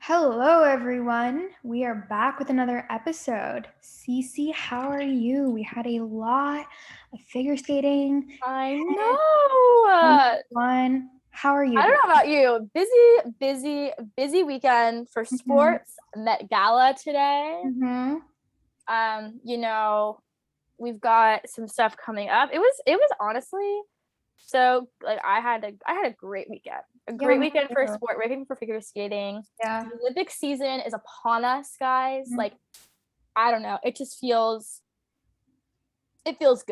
Hello, everyone. We are back with another episode. Cece, how are you? We had a lot of figure skating. I know. Fun. How are you I don't doing? know about you. Busy weekend for Mhm. sports. Met Gala today. Mhm. Um, you know, we've got some stuff coming up. It was honestly so like I had a great weekend. A Yeah, great me weekend for too. sport, weekend for figure skating. Yeah. The Olympic season is upon us, guys. Mhm. Like, I don't know. It feels good. It feels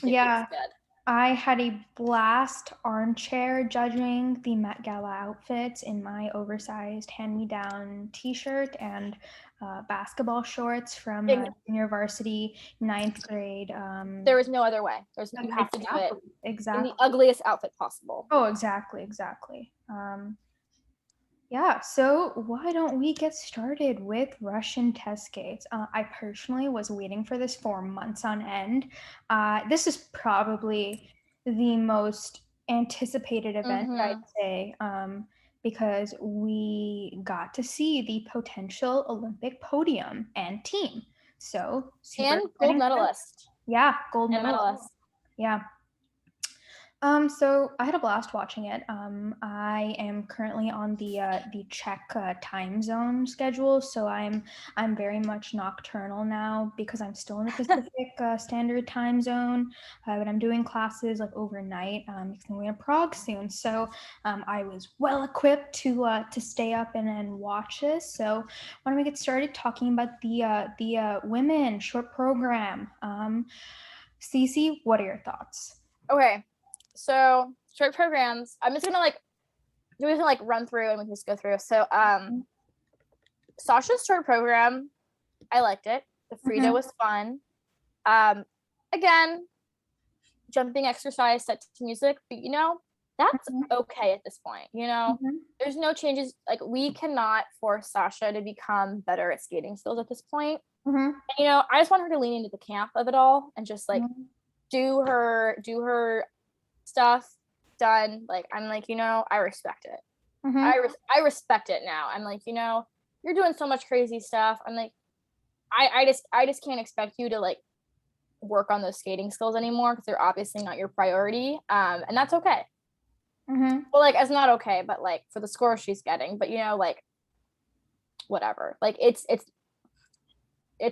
Yeah. good. I had a blast armchair judging the Met Gala outfits in my oversized hand-me-down t-shirt and basketball shorts from And junior varsity ninth grade. there was no other way. You have to do it Exactly. in the Exactly. ugliest outfit possible. Oh, exactly. Yeah, so why don't we get started with Russian test gates? I personally was waiting for this for months on end. This is probably the most anticipated event, I'd Mm-hmm. say, because we got to see the potential Olympic podium and team. So super And gold exciting stuff. medalist Yeah, gold and medal. medalist. Yeah. So I had a blast watching it. I am currently on the Czech time zone schedule, so I'm very much nocturnal now because I'm still in the Pacific Standard Time Zone, but I'm doing classes like overnight because I'm going to Prague soon. So I was well equipped to stay up and watch this. So why don't we get started talking about the women short program? Cece, what are your thoughts? Okay, so short programs. I'm just gonna run through and we can just go through. So Sasha's short program, I liked it. The Frida Mhm. was fun. Um, again, jumping exercise set to music, but that's Mhm. okay at this point. Mhm. There's no changes. Like, we cannot force Sasha to become better at skating skills at this point. Mhm. And, I just want her to lean into the camp of it all and just like Mhm. do her stuff done. Like, I'm like, I respect it. Mhm. I respect it now. I'm like, you're doing so much crazy stuff. I'm like, I just can't expect you to like work on those skating skills anymore because they're obviously not your priority. And that's okay. Mhm. Well, like, it's not okay, but like for the score she's getting, but like, whatever. Like, it's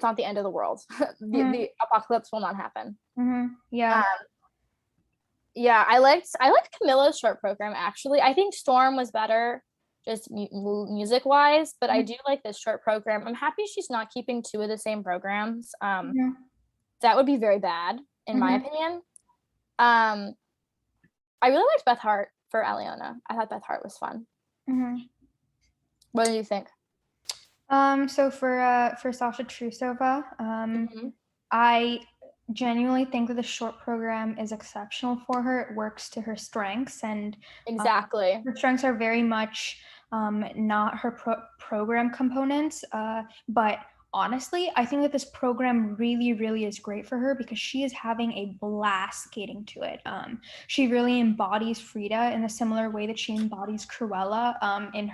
not the end of the world. Mhm. The apocalypse will not happen. Mhm. Yeah. Um, yeah, I liked Camilla's short program actually. I think Storm was better just music wise, but I Mhm. do like this short program. I'm happy she's not keeping two of the same programs. Mhm. That would be very bad in my Mhm. opinion. Um, I really liked Beth Hart for Aliona. I thought Beth Hart was fun. Mhm. What do you think? So for Sasha Trusova, Mm-hmm. I genuinely think that the short program is exceptional for her. It works to her strengths, and Exactly. her strengths are very much not her program components. But honestly, I think that this program really, really is great for her because she is having a blast skating to it. She really embodies Frida in a similar way that she embodies Cruella in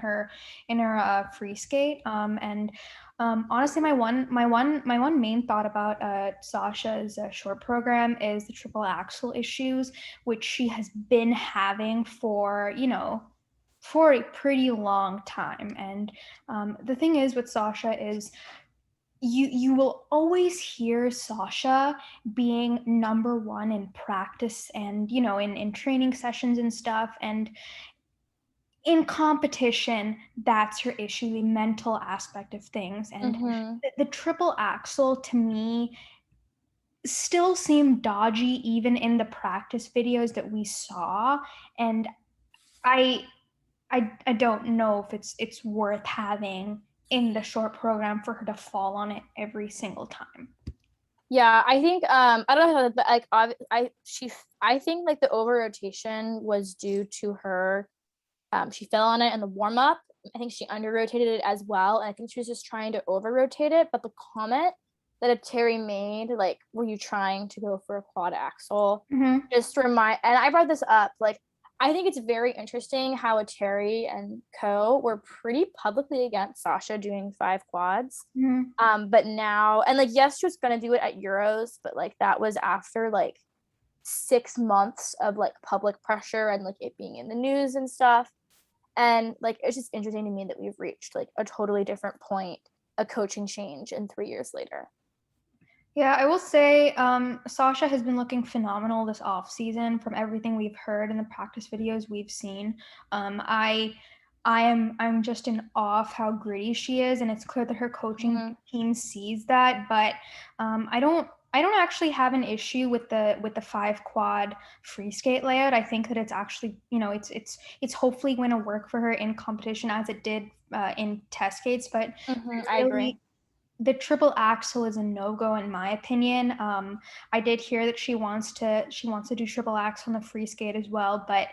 her free skate. And honestly, my one main thought about Sasha's short program is the triple axel issues, which she has been having for a pretty long time. And the thing is with Sasha is you will always hear Sasha being number one in practice and in training sessions and stuff, and in competition, that's her issue, the mental aspect of things. And Mm-hmm. the triple axel to me still seemed dodgy even in the practice videos that we saw. And I I don't know if it's worth having in the short program for her to fall on it every single time. Yeah, I think I don't know, but like I think like the over rotation was due to her. She fell on it in the warm up. I think she under rotated it as well, and I think she was just trying to over rotate it. But the comment that a Terry made, like, were you trying to go for a quad axle? Mm-hmm. And I brought this up. Like, I think it's very interesting how Terry and Co were pretty publicly against Sasha doing 5 quads. Mm-hmm. But now, and like, yes, she was gonna do it at Euros, but like that was after like 6 months of like public pressure and like it being in the news and stuff. And like, it's just interesting to me that we've reached like a totally different point, a coaching change, and 3 years later. Yeah, I will say Sasha has been looking phenomenal this off season from everything we've heard in the practice videos we've seen. I'm just in awe of how gritty she is, and it's clear that her coaching team sees that. But I don't actually have an issue with the 5 quad free skate layout. I think that it's actually, you know, it's hopefully going to work for her in competition as it did in test skates. But I agree. The triple axel is a no-go in my opinion. I did hear that she wants to do triple axel on the free skate as well, but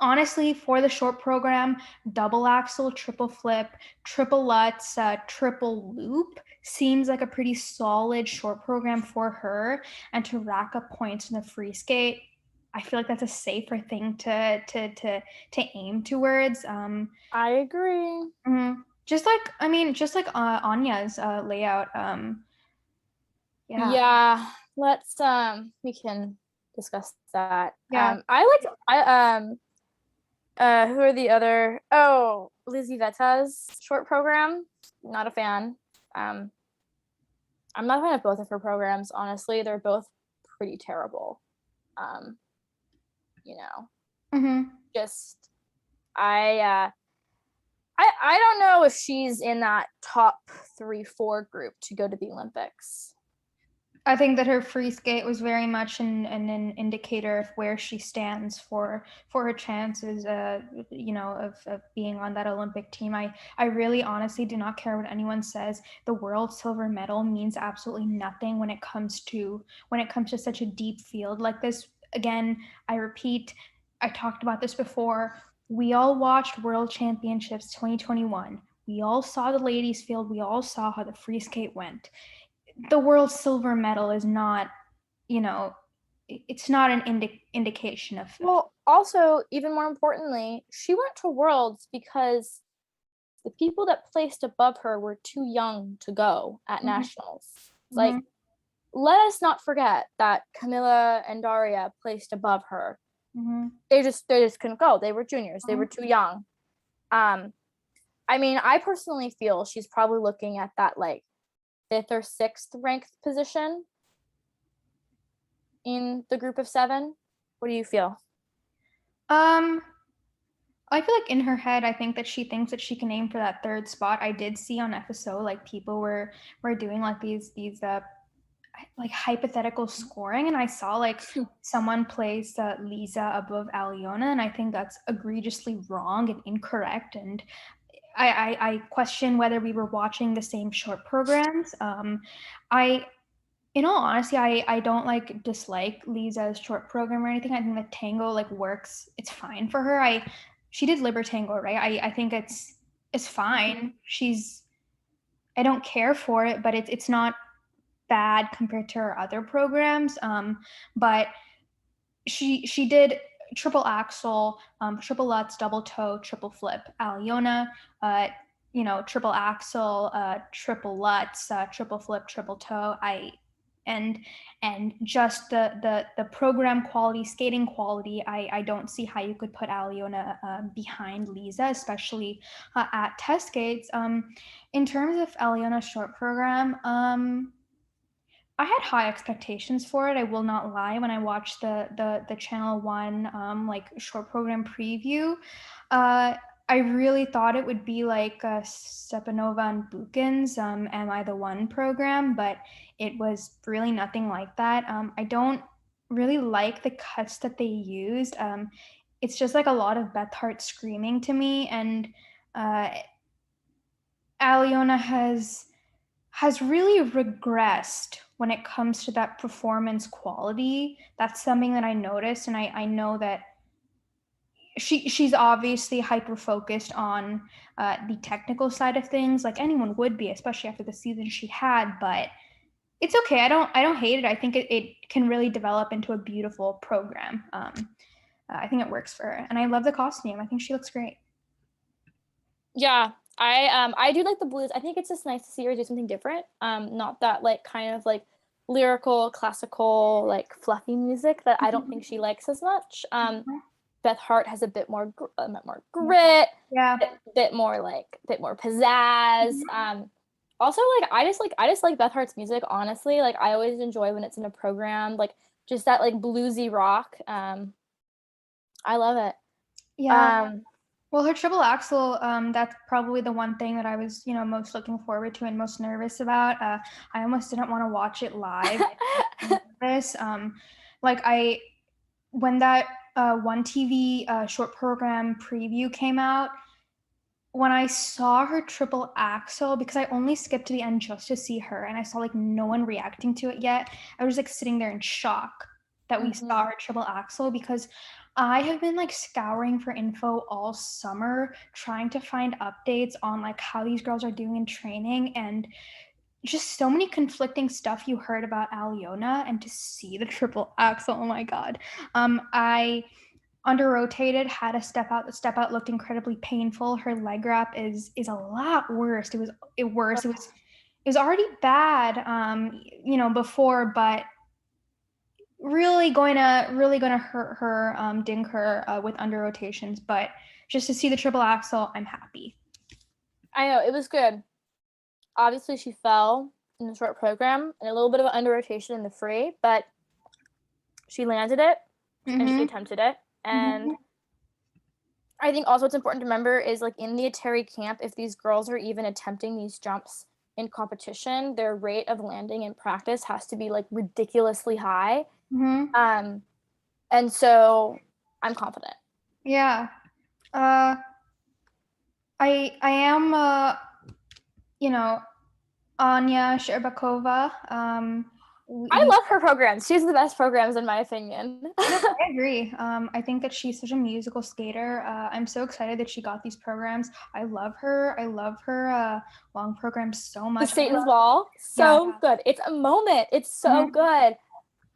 honestly, for the short program, double axel, triple flip, triple lutz, triple loop seems like a pretty solid short program for her. And to rack up points in the free skate, I feel like that's a safer thing to aim towards. I agree. Mm-hmm. Just like Anya's layout. Yeah, let's we can discuss that. Yeah. Who are the other? Oh, Lizzie Vettel's short program. Not a fan. I'm not a fan of both of her programs, honestly. They're both pretty terrible. You know. Mm-hmm. Just I don't know if she's in that top 3-4 group to go to the Olympics. I think that her free skate was very much an indicator of where she stands for her chances, of being on that Olympic team. I really honestly do not care what anyone says. The world silver medal means absolutely nothing when it comes to such a deep field like this. Again, I repeat, I talked about this before. We all watched World Championships 2021. We all saw the ladies field. We all saw how the free skate went. The world silver medal is not, it's not an indication of. Well, also, even more importantly, she went to Worlds because the people that placed above her were too young to go at nationals. Mm-hmm. Like, let us not forget that Camilla and Daria placed above her. Mm-hmm. They just couldn't go. They were juniors. They were too young. I mean, I personally feel she's probably looking at that like 5th or 6th ranked position in the group of 7. What do you feel? I feel like in her head, I think that she thinks that she can aim for that 3rd spot. I did see on FSO like people were doing like these like hypothetical scoring, and I saw like someone placed Lisa above Aliona, and I think that's egregiously wrong and incorrect. And I question whether we were watching the same short programs. In all honesty, I don't like dislike Lisa's short program or anything. I think the tango like works. It's fine for her. She did Libertango, right? I think it's fine. I don't care for it, but it's not bad compared to her other programs. But she did triple axel, triple lutz, double toe, triple flip, Aliona, triple axel, triple lutz, triple flip, triple toe. And just the program quality, skating quality, I don't see how you could put Aliona behind Lisa, especially at test skates. In terms of Aliona's short program, I had high expectations for it. I will not lie. When I watched the Channel One like short program preview, I really thought it would be like Stepanova and Buchan's "Am I the One" program, but it was really nothing like that. I don't really like the cuts that they used. It's just like a lot of Beth Hart screaming to me, and Aliona has really regressed when it comes to that performance quality. That's something that I noticed, and I know that she's obviously hyper focused on the technical side of things, like anyone would be, especially after the season she had. But it's okay. I don't hate it. I think it can really develop into a beautiful program. I think it works for her, and I love the costume. I think she looks great. Yeah, I do like the blues. I think it's just nice to see her do something different. Not that like kind of like lyrical, classical, like fluffy music that I don't think she likes as much. Beth Hart has a bit more grit, Yeah. bit more pizzazz. Also like I just like Beth Hart's music, honestly. Like I always enjoy when it's in a program, like just that like bluesy rock. I love it. Yeah. Well, her triple axel, that's probably the one thing that I was, most looking forward to and most nervous about. I almost didn't want to watch it live. This, when that one TV short program preview came out, when I saw her triple axel, because I only skipped to the end just to see her, and I saw like no one reacting to it yet, I was like sitting there in shock that we saw her triple axel, because I have been like scouring for info all summer, trying to find updates on like how these girls are doing in training, and just so many conflicting stuff you heard about Aliona, and to see the triple axel, oh my god. I under rotated, had a step out. The step out looked incredibly painful. Her leg wrap is a lot worse. It was already bad, before, but really gonna hurt her, ding her with under rotations. But just to see the triple axel, I'm happy. I know, it was good. Obviously, she fell in the short program and a little bit of an under rotation in the free, but she landed it and she attempted it. And I think also what's important to remember is like in the Atari camp, if these girls are even attempting these jumps in competition, their rate of landing in practice has to be like ridiculously high. And so I'm confident. Yeah. I am Anya Sherbakova. I love her programs. She's the best programs in my opinion. No, I agree. I think that she's such a musical skater. I'm so excited that she got these programs. I love her. I love her long programs so much. The Satan's Ball, so good. It's a moment. It's so good.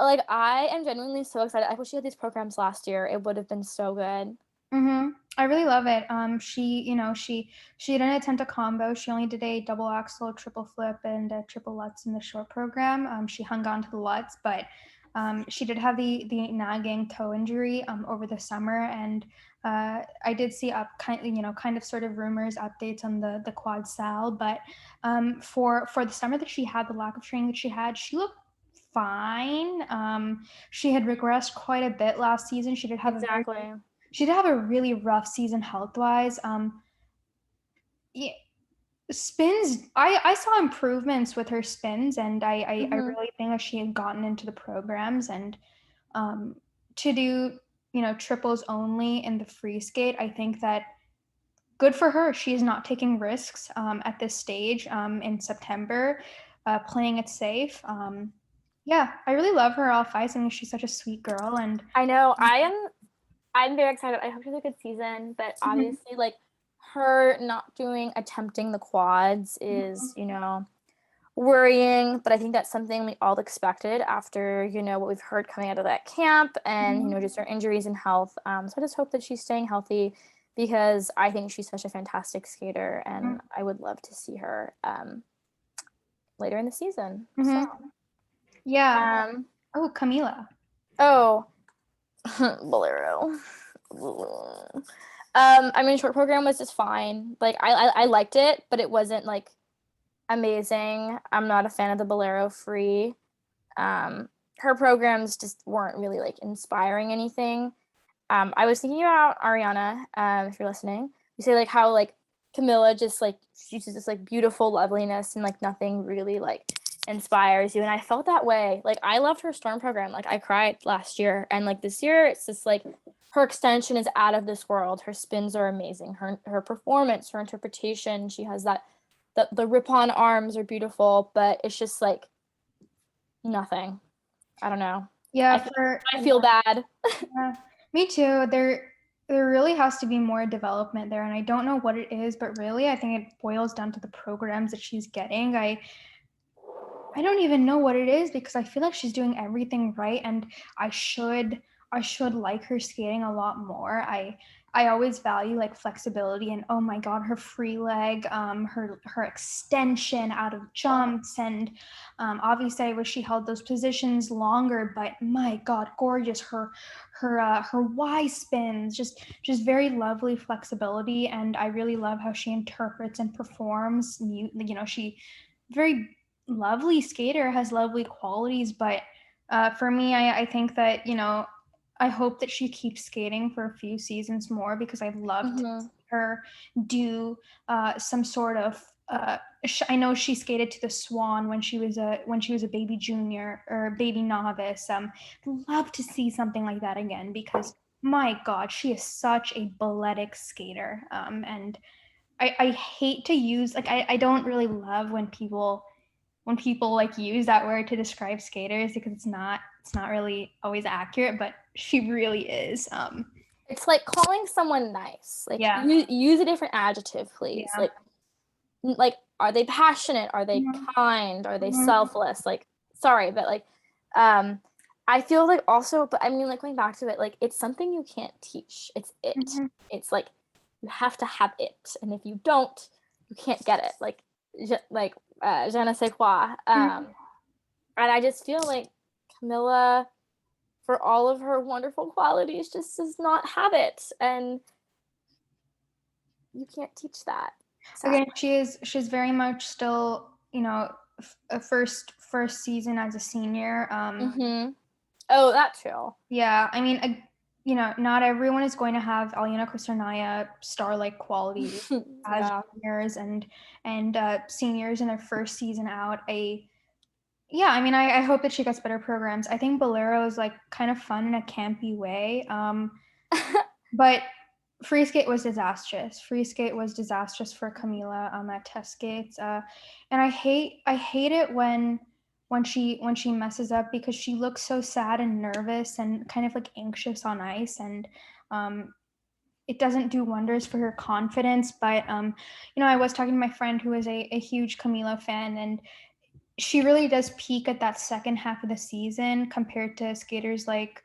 Like I am genuinely so excited. I wish she had these programs last year. It would have been so good. I really love it. She didn't attempt a combo. She only did a double axel, triple flip, and a triple lutz in the short program. She hung on to the lutz, but she did have the nagging toe injury over the summer, and I did see kind of sort of rumors, updates on the quad sal. But for the summer that she had, the lack of training that she looked fine. She had regressed quite a bit last season. She did have a really rough season health-wise. Yeah, spins. I saw improvements with her spins, and I really think that she had gotten into the programs, and to do triples only in the free skate. I think that good for her. She's not taking risks at this stage in September, playing it safe. Yeah, I really love her off ice. I think she's such a sweet girl, and I know I'm very excited. I hope she has a good season, but obviously like her not attempting the quads is, worrying, but I think that's something we all expected after, what we've heard coming out of that camp and, just her injuries and health. So I just hope that she's staying healthy because I think she's such a fantastic skater and I would love to see her later in the season. So. Yeah. Camila. Oh, Bolero. I mean, short program was just fine. Like, I liked it, but it wasn't like amazing. I'm not a fan of the Bolero free. Her programs just weren't really like inspiring anything. I was thinking about Ariana, if you're listening. You say like how like Camilla just like she's just like beautiful loveliness and like nothing really like inspires you. And I felt that way. Like I loved her storm program. Like I cried last year, and like this year it's just like her extension is out of this world. Her spins are amazing. Her performance, her interpretation. She has that the rip-on arms are beautiful, but it's just like nothing. I don't know. Yeah, I feel bad. Yeah, me too. There really has to be more development there, and I don't know what it is, but really I think it boils down to the programs that she's getting. I don't even know what it is because I feel like she's doing everything right, and I should I should like her skating a lot more. I always value like flexibility, and oh my god, her free leg, her extension out of jumps, and obviously I wish she held those positions longer. But my god, gorgeous! Her Y spins, just very lovely flexibility, and I really love how she interprets and performs. You know, she very lovely skater, has lovely qualities, but for me, I think that, you know, I hope that she keeps skating for a few seasons more, because I'd love to see her do some sort of. I know she skated to the Swan when she was a baby junior or baby novice. Love to see something like that again, because my God, she is such a balletic skater. And I hate to use, like, I don't really love when people like use that word to describe skaters, because it's not really always accurate, but she really is. It's like calling someone nice. Like, Yeah. use a different adjective, please. Yeah. Like, are they passionate? Are they kind? Are they selfless? Like, sorry, but like, I feel like also, but I mean, like, going back to it, like, it's something you can't teach. It's it. It's like, you have to have it, and if you don't, you can't get it. Like, je ne sais quoi. And I just feel like Camilla, for all of her wonderful qualities, just does not have it, and you can't teach that. Again, she's very much still, you know, a first season as a senior. Oh, that too. Yeah, I mean, you know, not everyone is going to have Alyona Kostornaya star-like qualities as juniors and seniors in their first season out. Yeah, I mean, I hope that she gets better programs. I think Bolero is like kind of fun in a campy way. But free skate was disastrous. Free skate was disastrous for Camila at test skates. And I hate it when she messes up, because she looks so sad and nervous and kind of like anxious on ice, and it doesn't do wonders for her confidence. But you know, I was talking to my friend who is a huge Camila fan, and she really does peak at that second half of the season compared to skaters like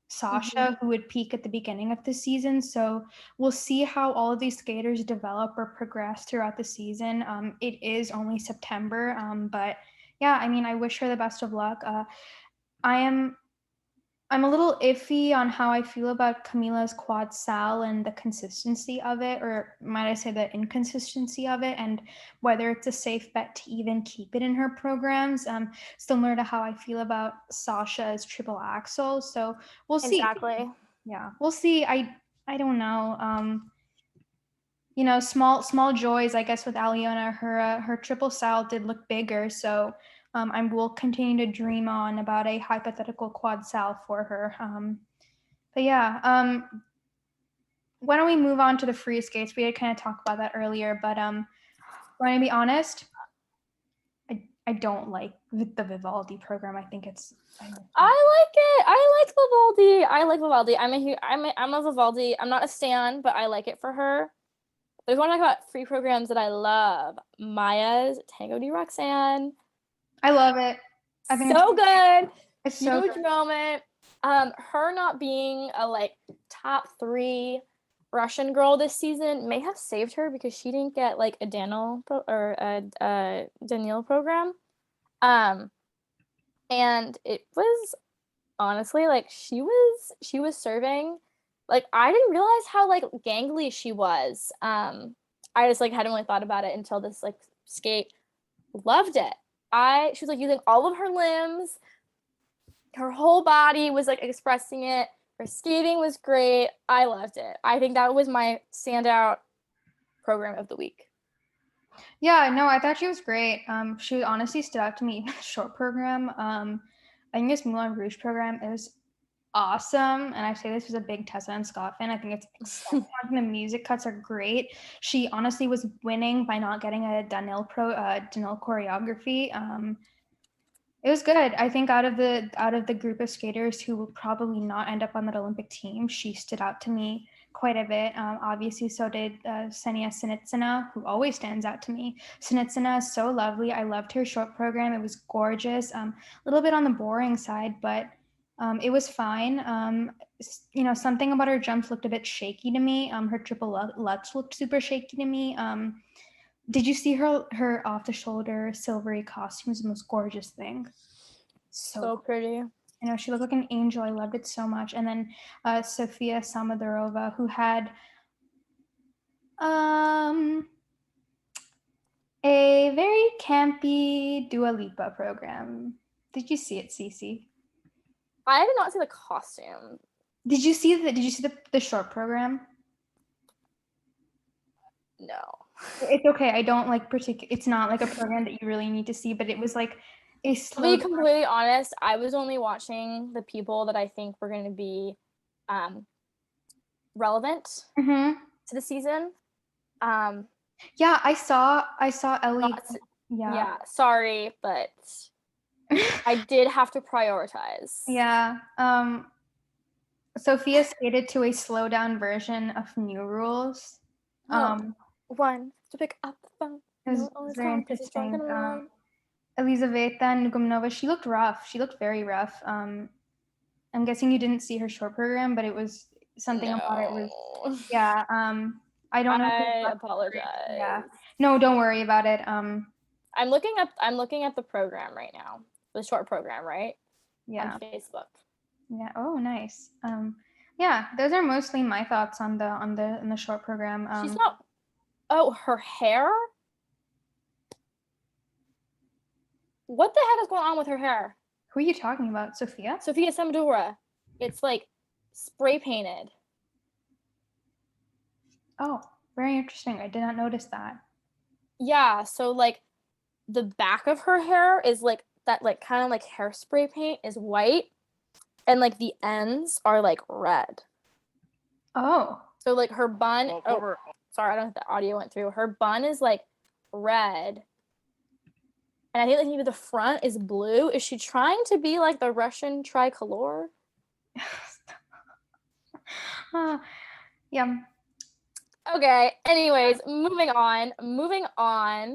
Sasha, who would peak at the beginning of the season. So we'll see how all of these skaters develop or progress throughout the season. It is only September, but yeah, I mean, I wish her the best of luck. I'm a little iffy on how I feel about Camila's quad sal and the consistency of it, or might I say the inconsistency of it, and whether it's a safe bet to even keep it in her programs, similar to how I feel about Sasha's triple axel. So we'll see. Exactly. Yeah, we'll see. I don't know. You know, small joys, I guess, with Alyona. Her triple sal did look bigger, so I will continue to dream on about a hypothetical quad sal for her. But yeah, why don't we move on to the free skates? We had kind of talked about that earlier, but going to be honest, I don't like the Vivaldi program. I think it's. I like it. I like Vivaldi. I'm a Vivaldi. I'm not a stan, but I like it for her. But if you want to talk about free programs that I love, Maya's Tango de Roxanne. I love it. I think so good. It's so huge moment. Her not being a like top 3 Russian girl this season may have saved her, because she didn't get like a Daniel program. And it was honestly like she was serving. Like, I didn't realize how like gangly she was. I just like hadn't really thought about it until this like skate. Loved it. She was like using all of her limbs. Her whole body was like expressing it. Her skating was great. I loved it. I think that was my standout program of the week. Yeah, no, I thought she was great. She honestly stood out to me in the short program. I think this Moulin Rouge program is awesome, and I say this as a big Tessa and Scott fan. I think it's exciting. The music cuts are great. She honestly was winning by not getting a Danil choreography. It was good. I think out of the group of skaters who will probably not end up on that Olympic team, she stood out to me quite a bit. Obviously, so did Ksenia Sinitsina, who always stands out to me. Sinitsina is so lovely. I loved her short program. It was gorgeous. A little bit on the boring side, but it was fine. something about her jumps looked a bit shaky to me. Her triple lutz looked super shaky to me. Did you see her off the shoulder silvery costume? Was the most gorgeous thing. So pretty. She looked like an angel. I loved it so much. And then Sophia Samadorova, who had a very campy Dua Lipa program. Did you see it, Cece? I did not see the costume. Did you see the short program? No. It's okay. I don't like it's not like a program that you really need to see, but it was like a slow. To be completely honest, I was only watching the people that I think were going to be relevant to the season. Yeah, I saw Ellie. Yeah, sorry, but I did have to prioritize. Yeah. Sophia skated to a slowed down version of New Rules. One to pick up the phone. It was very interesting. Elizaveta Nugumnova, she looked rough. She looked very rough. I'm guessing you didn't see her short program, but it was something about it was I don't know. I apologize. Yeah. No, don't worry about it. I'm looking at the program right now. The short program, right? Yeah. On Facebook. Yeah. Oh, nice. Yeah, those are mostly my thoughts on the short program. She's not. Oh, her hair. What the heck is going on with her hair? Who are you talking about, Sophia? Sophia Samadorova. It's like spray painted. Oh, very interesting. I did not notice that. Yeah, so like the back of her hair is like that, like kind of like hairspray paint is white, and like the ends are like red. Oh. So like her bun. Oh, sorry, I don't know if the audio went through. Her bun is like red. And I think like maybe the front is blue. Is she trying to be like the Russian tricolor? Yeah. Okay. Anyways, moving on.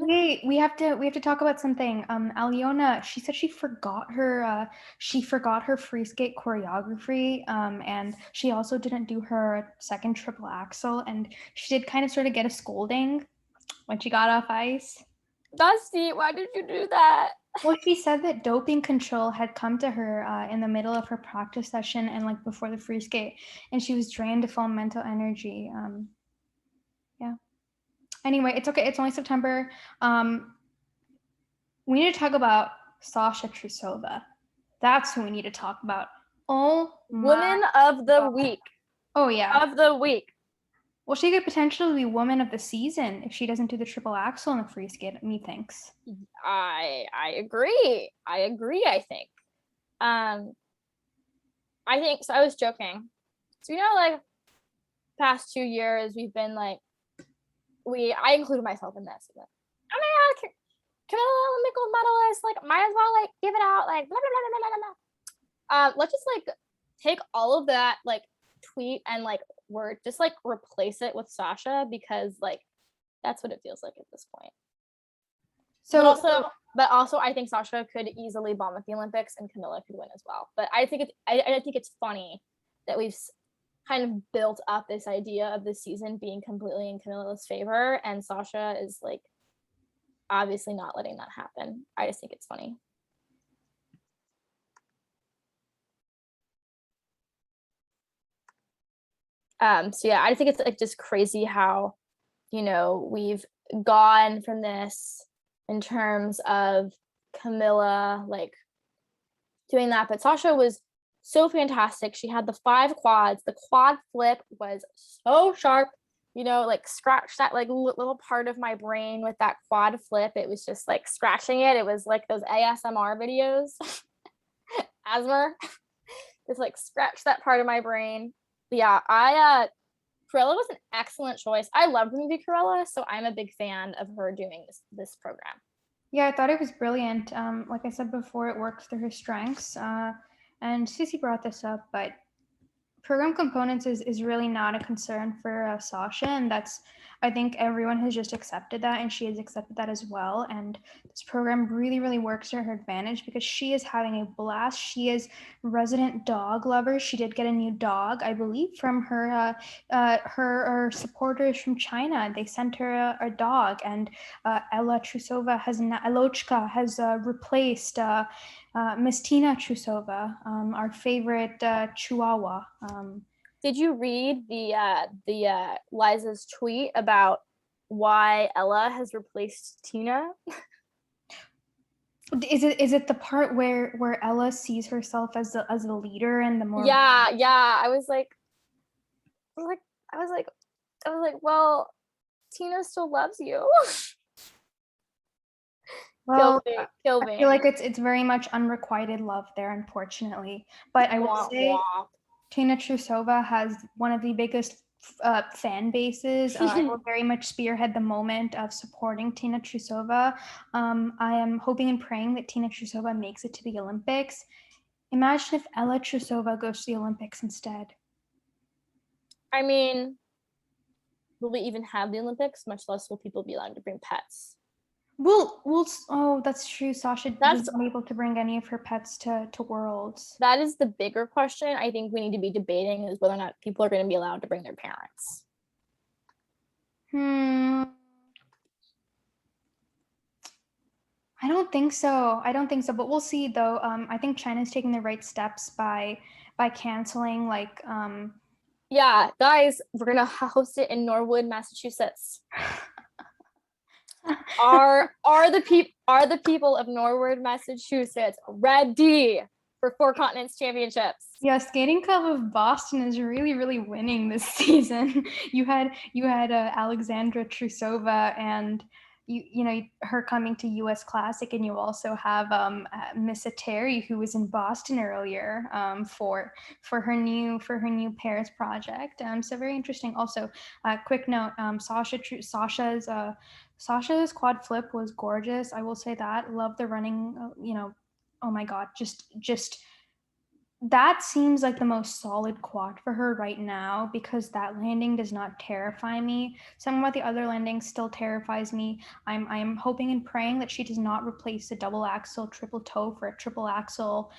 Wait, we have to talk about something. Aliona, she said she forgot her free skate choreography. And she also didn't do her second triple axel, and she did kind of sort of get a scolding when she got off ice. Dusty, why did you do that? Well, she said that doping control had come to her in the middle of her practice session and like before the free skate, and she was drained of all mental energy. Yeah. Anyway, it's okay. It's only September. We need to talk about Sasha Trusova. That's who we need to talk about. Oh, Woman of the week. Oh yeah. Of the week. Well, she could potentially be woman of the season if she doesn't do the triple axel in the free skate, methinks. I agree. I think. I think so. I was joking. So like past 2 years we've been like I included myself in this. Like, oh my god, Camilla Olympic gold medalist, like might as well like give it out, like blah, blah, blah, blah, blah, blah. Let's just like take all of that like tweet and like word, just like replace it with Sasha, because like that's what it feels like at this point. So but also I think Sasha could easily bomb at the Olympics and Camilla could win as well. But I think it's funny that we've kind of built up this idea of the season being completely in Camilla's favor, and Sasha is like obviously not letting that happen. I just think it's funny. So yeah, I think it's like just crazy how, we've gone from this in terms of Camilla like doing that, but Sasha was so fantastic. She had the 5 quads. The quad flip was so sharp, like scratched that like little part of my brain with that quad flip. It was just like scratching it. It was like those ASMR videos. Asthma. Just like scratch that part of my brain. But yeah, Cruella was an excellent choice. I love the movie Cruella, so I'm a big fan of her doing this program. Yeah, I thought it was brilliant. Like I said before, it works through her strengths. And Cece brought this up, but program components is really not a concern for Sasha, and that's I think everyone has just accepted that, and she has accepted that as well. And this program really, really works to her advantage because she is having a blast. She is resident dog lover. She did get a new dog, I believe, from her supporters from China. They sent her a dog, and Ella Trusova Elochka has replaced Miss Tina Trusova, our favorite chihuahua. Did you read the Liza's tweet about why Ella has replaced Tina? Is it the part where Ella sees herself as the leader and the more Yeah. I was like, well, Tina still loves you. well, Kill I me. feel like it's very much unrequited love there, unfortunately. But I will say Tina Trusova has one of the biggest fan bases. I will very much spearhead the moment of supporting Tina Trusova. I am hoping and praying that Tina Trusova makes it to the Olympics. Imagine if Ella Trusova goes to the Olympics instead. I mean, will we even have the Olympics? Much less will people be allowed to bring pets. Oh, that's true. Sasha was not able to bring any of her pets to Worlds. That is the bigger question I think we need to be debating, is whether or not people are going to be allowed to bring their parents. I don't think so, but we'll see though. I think China's taking the right steps by canceling yeah, guys, we're gonna host it in Norwood, Massachusetts. Are the people of Norwood, Massachusetts ready for Four Continents Championships? Yeah, Skating Club of Boston is really, really winning this season. You had Alexandra Trusova and you know her coming to U.S. Classic, and you also have Miss Ateri, who was in Boston earlier for her new Paris project. So very interesting. Also, quick note: Sasha's quad flip was gorgeous. I will say that. Love the running. Oh my God, just that seems like the most solid quad for her right now, because that landing does not terrify me. Some about the other landings still terrifies me. I'm hoping and praying that she does not replace the double axel triple toe for a triple axel,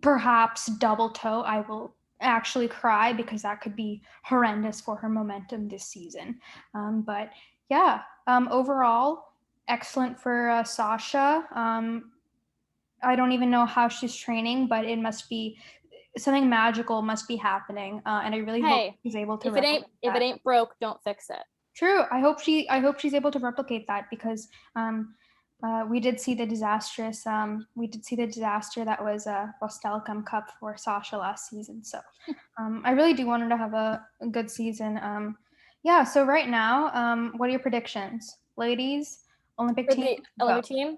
perhaps double toe. I will actually cry because that could be horrendous for her momentum this season. But yeah, overall, excellent for Sasha. I don't even know how she's training, but it must be something magical must be happening, and I really hope she's able to. If it ain't broke, don't fix it. True. I hope she's able to replicate that, because we did see the disaster that was Vostelcom Cup for Sasha last season. So I really do want her to have a good season. Yeah. So right now, what are your predictions, ladies? Olympic team. The Olympic team.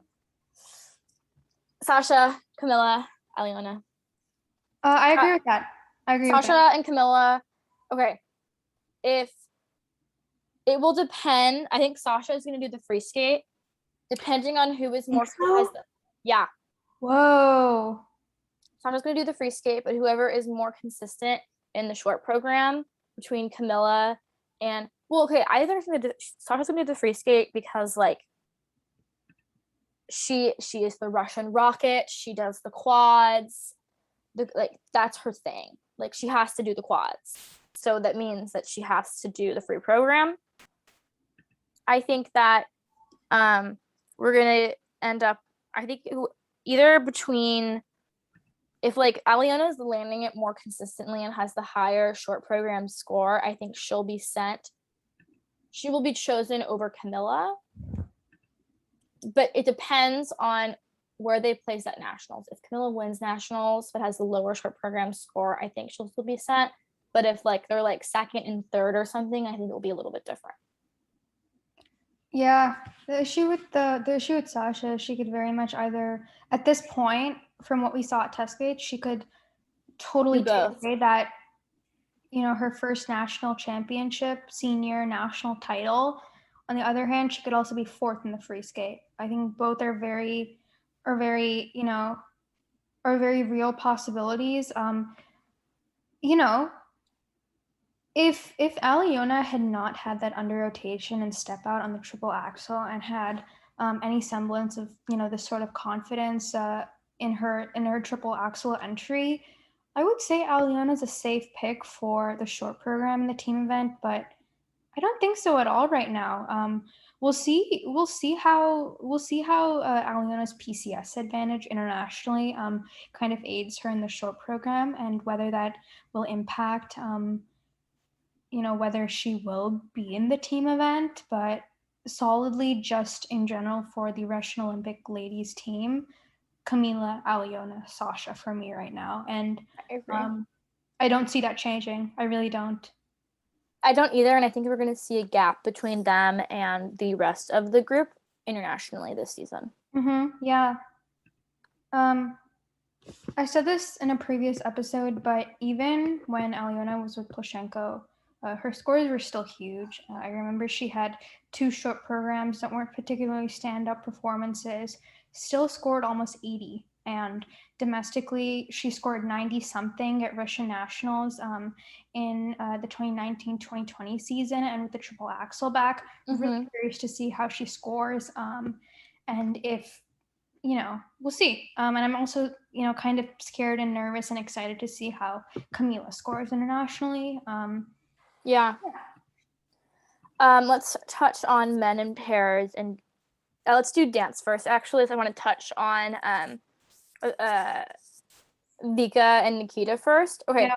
Sasha, Camilla, Aliona. I agree with that. Sasha and Camilla. Okay. If it will depend, I think Sasha is going to do the free skate, depending on who is more. Yeah. Whoa. Sasha's going to do the free skate, but whoever is more consistent in the short program between Camilla and, well, okay, either Sasha's going to do the free skate because like she is the Russian rocket. She does the quads. That's her thing. Like, she has to do the quads. So that means that she has to do the free program. I think that we're going to end up, I think either between, if like Aliona is landing it more consistently and has the higher short program score, I think she will be chosen over Camilla. But it depends on where they place at nationals. If Camilla wins nationals but has the lower short program score, I think she'll still be sent. But if like they're like second and third or something, I think it'll be a little bit different. Yeah, the issue with Sasha, she could very much either, at this point, from what we saw at test skates, she could totally take away that, her first national championship, senior national title. On the other hand, she could also be fourth in the free skate. I think both are very real possibilities. If Aliona had not had that under rotation and step out on the triple axel and had any semblance of this sort of confidence in her triple axel entry, I would say Aliona is a safe pick for the short program and the team event, but I don't think so at all right now. We'll see. We'll see how Aliona's PCS advantage internationally kind of aids her in the short program, and whether that will impact whether she will be in the team event. But solidly, just in general for the Russian Olympic ladies team, Camila, Aliona, Sasha for me right now, and I agree. I don't see that changing. I really don't. I don't either, and I think we're going to see a gap between them and the rest of the group internationally this season. Yeah. I said this in a previous episode, but even when Aliona was with Plushenko, her scores were still huge. I remember she had 2 short programs that weren't particularly stand-up performances, still scored almost 80. And domestically, she scored 90 something at Russian Nationals in the 2019-2020 season. And with the triple axel back, really curious to see how she scores. And if we'll see. And I'm also, kind of scared and nervous and excited to see how Camila scores internationally. Yeah. Let's touch on men in pairs, and let's do dance first. Actually, I want to touch on Vika and Nikita first. Okay. Yeah.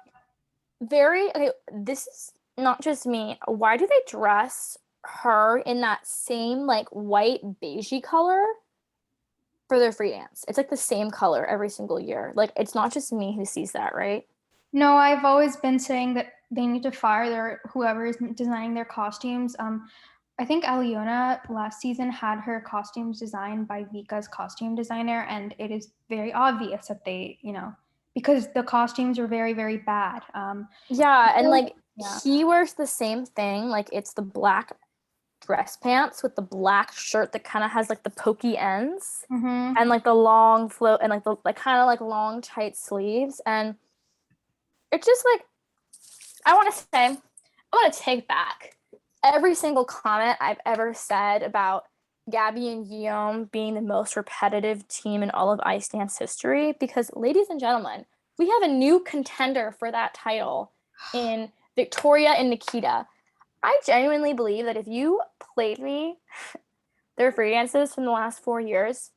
Okay, this is not just me. Why do they dress her in that same like white beigey color for their free dance? It's like the same color every single year. Like, it's not just me who sees that, right? No, I've always been saying that they need to fire whoever is designing their costumes. I think Aliona last season had her costumes designed by Vika's costume designer, and it is very obvious that they, because the costumes are very, very bad. Yeah, and like he wears the same thing. Like, it's the black dress pants with the black shirt that kind of has like the pokey ends and like the long float and like the like kind of like long tight sleeves, and it's just like I want to take back every single comment I've ever said about Gabby and Guillaume being the most repetitive team in all of ice dance history, because, ladies and gentlemen, we have a new contender for that title in Victoria and Nikita. I genuinely believe that if you played me their free dances from the last 4 years,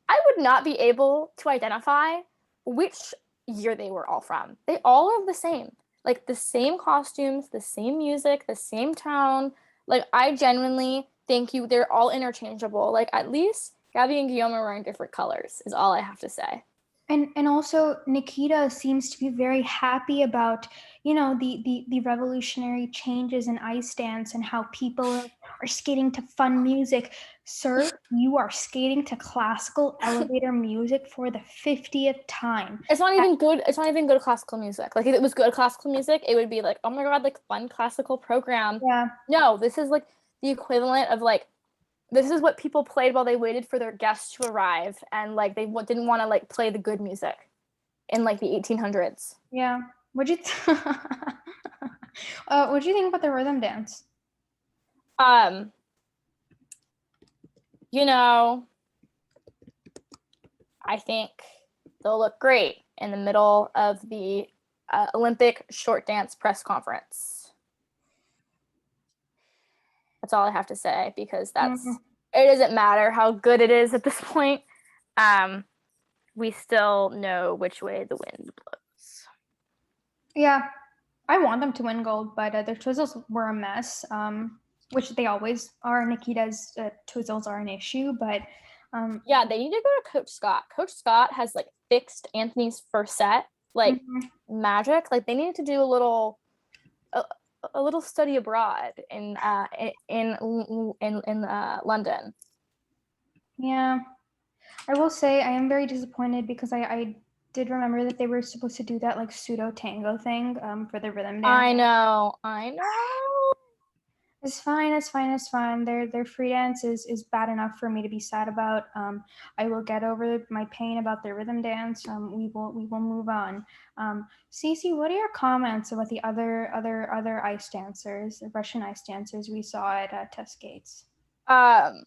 I would not be able to identify which year they were all from. They all are the same. Like, the same costumes, the same music, the same tone. Like, I genuinely think they're all interchangeable. Like, at least Gabby and Guillaume are wearing different colors, is all I have to say. And also Nikita seems to be very happy about the revolutionary changes in ice dance and how people are skating to fun music. Sir, you are skating to classical elevator music for the 50th time. It's not even good. It's not even good classical music. Like, if it was good classical music, it would be like, oh my god, like fun classical program. Yeah. No, this is like the equivalent of like, this is what people played while they waited for their guests to arrive, and like they didn't want to like play the good music in like the 1800s. Yeah. What'd you think about the rhythm dance? I think they'll look great in the middle of the Olympic short dance press conference. That's all I have to say, because it doesn't matter how good it is at this point. We still know which way the wind blows. Yeah, I want them to win gold, but their twizzles were a mess, which they always are. Nikita's twizzles are an issue, but yeah, they need to go to Coach Scott. Coach Scott has like fixed Anthony's first set, like magic. Like, they needed to do a little study abroad in London. Yeah, I will say I am very disappointed, because I did remember that they were supposed to do that like pseudo tango thing for the rhythm dance. I know. It's fine. It's fine. It's fine. Their free dance is bad enough for me to be sad about. I will get over my pain about their rhythm dance. We will move on. Cece, what are your comments about the other ice dancers, Russian ice dancers we saw at Test Gates? Um,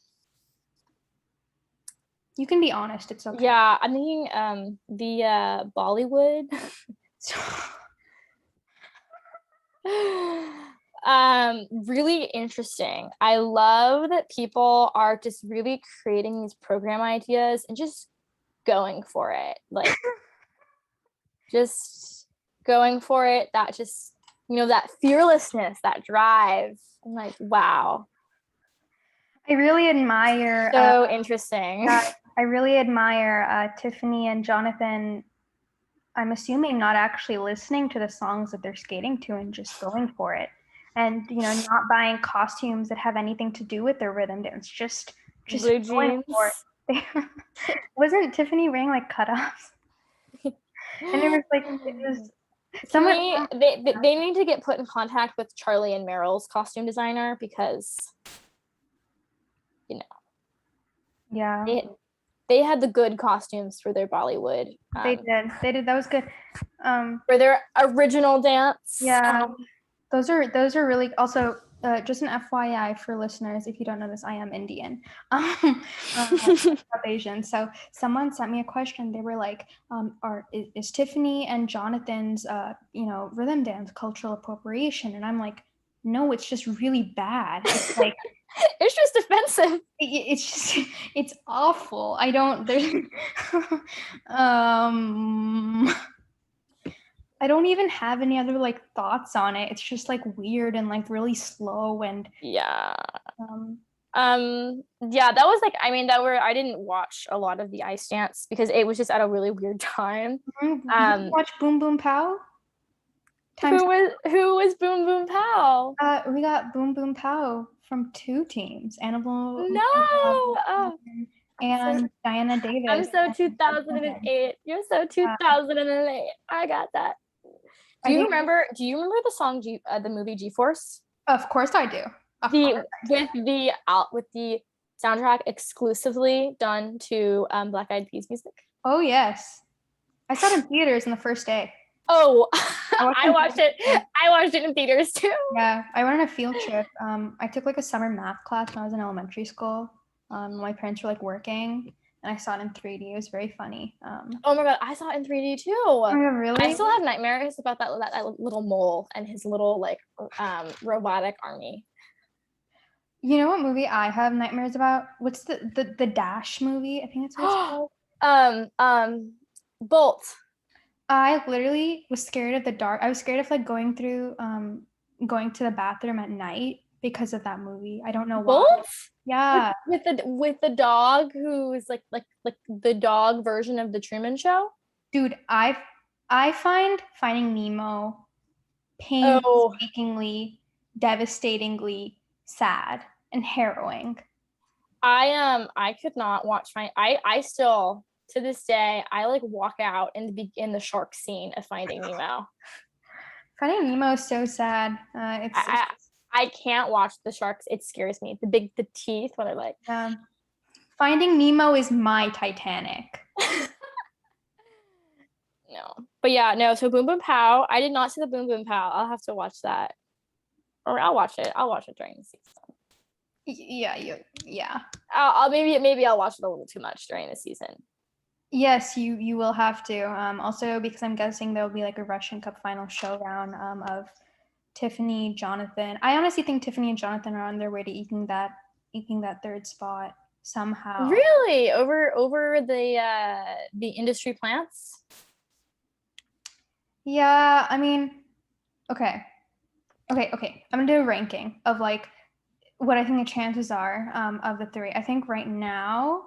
You can be honest. It's okay. yeah, I'm thinking the Bollywood. Really interesting. I love that people are just really creating these program ideas and just going for it. Like just going for it. That just, that fearlessness, that drive. I'm like, wow. I really admire. So interesting. I really admire Tiffany and Jonathan. I'm assuming not actually listening to the songs that they're skating to and just going for it, and not buying costumes that have anything to do with their rhythm dance. Just Blue going jeans. for it. Wasn't Tiffany wearing like cutoffs? And it was like they need to get put in contact with Charlie and Meryl's costume designer because yeah, they had the good costumes for their Bollywood. they did. That was good. For their original dance. Yeah, those are really also. Just an FYI for listeners, if you don't know this, I am Indian, Asian. So someone sent me a question. They were like, "Is Tiffany and Jonathan's, rhythm dance cultural appropriation?" And I'm like, "No, it's just really bad. It's like it's just offensive. It's awful. I don't. There's, I don't even have any other like thoughts on it. It's just like weird and like really slow and yeah. Yeah, that was like, I didn't watch a lot of the ice dance because it was just at a really weird time. Did you watch Boom Boom Pow? Who was Boom Boom Pow? We got Boom Boom Pow from two teams, Annabelle and Diana Davis. I'm so 2008. You're so 2008. I got that. Do you remember the song the movie G-Force? Of course I do. With the soundtrack exclusively done to Black Eyed Peas music. Oh yes, I saw it in theaters in the first day. Oh, I watched it. I watched it in theaters too. Yeah, I went on a field trip. I took like a summer math class when I was in elementary school. My parents were like working, and I saw it in 3D. It was very funny. Oh my god, I saw it in 3D too. Oh my god, really? I still have nightmares about that little mole and his little like robotic army. You know what movie I have nightmares about? What's the Dash movie? I think it's what it's called. Bolt. I literally was scared of the dark. I was scared of like going to the bathroom at night because of that movie. I don't know why. Bolt? Yeah. With the dog who is like the dog version of the Truman Show. Dude, I find Finding Nemo painstakingly, devastatingly sad and harrowing. I could not watch I still to this day I like walk out in the shark scene of Finding Nemo. Finding Nemo is so sad. I can't watch the sharks. It scares me. The teeth when they're like. Finding Nemo is my Titanic. No, but yeah, no. So Boom Boom Pow. I did not see the Boom Boom Pow. I'll have to watch that, or I'll watch it. I'll watch it during the season. Yeah. I'll maybe I'll watch it a little too much during the season. Yes, you will have to. Also because I'm guessing there'll be like a Russian Cup final showdown of Tiffany, Jonathan. I honestly think Tiffany and Jonathan are on their way to eking that third spot somehow. Really? Over the industry plants? Yeah, I mean, okay. I'm gonna do a ranking of like what I think the chances are of the three. I think right now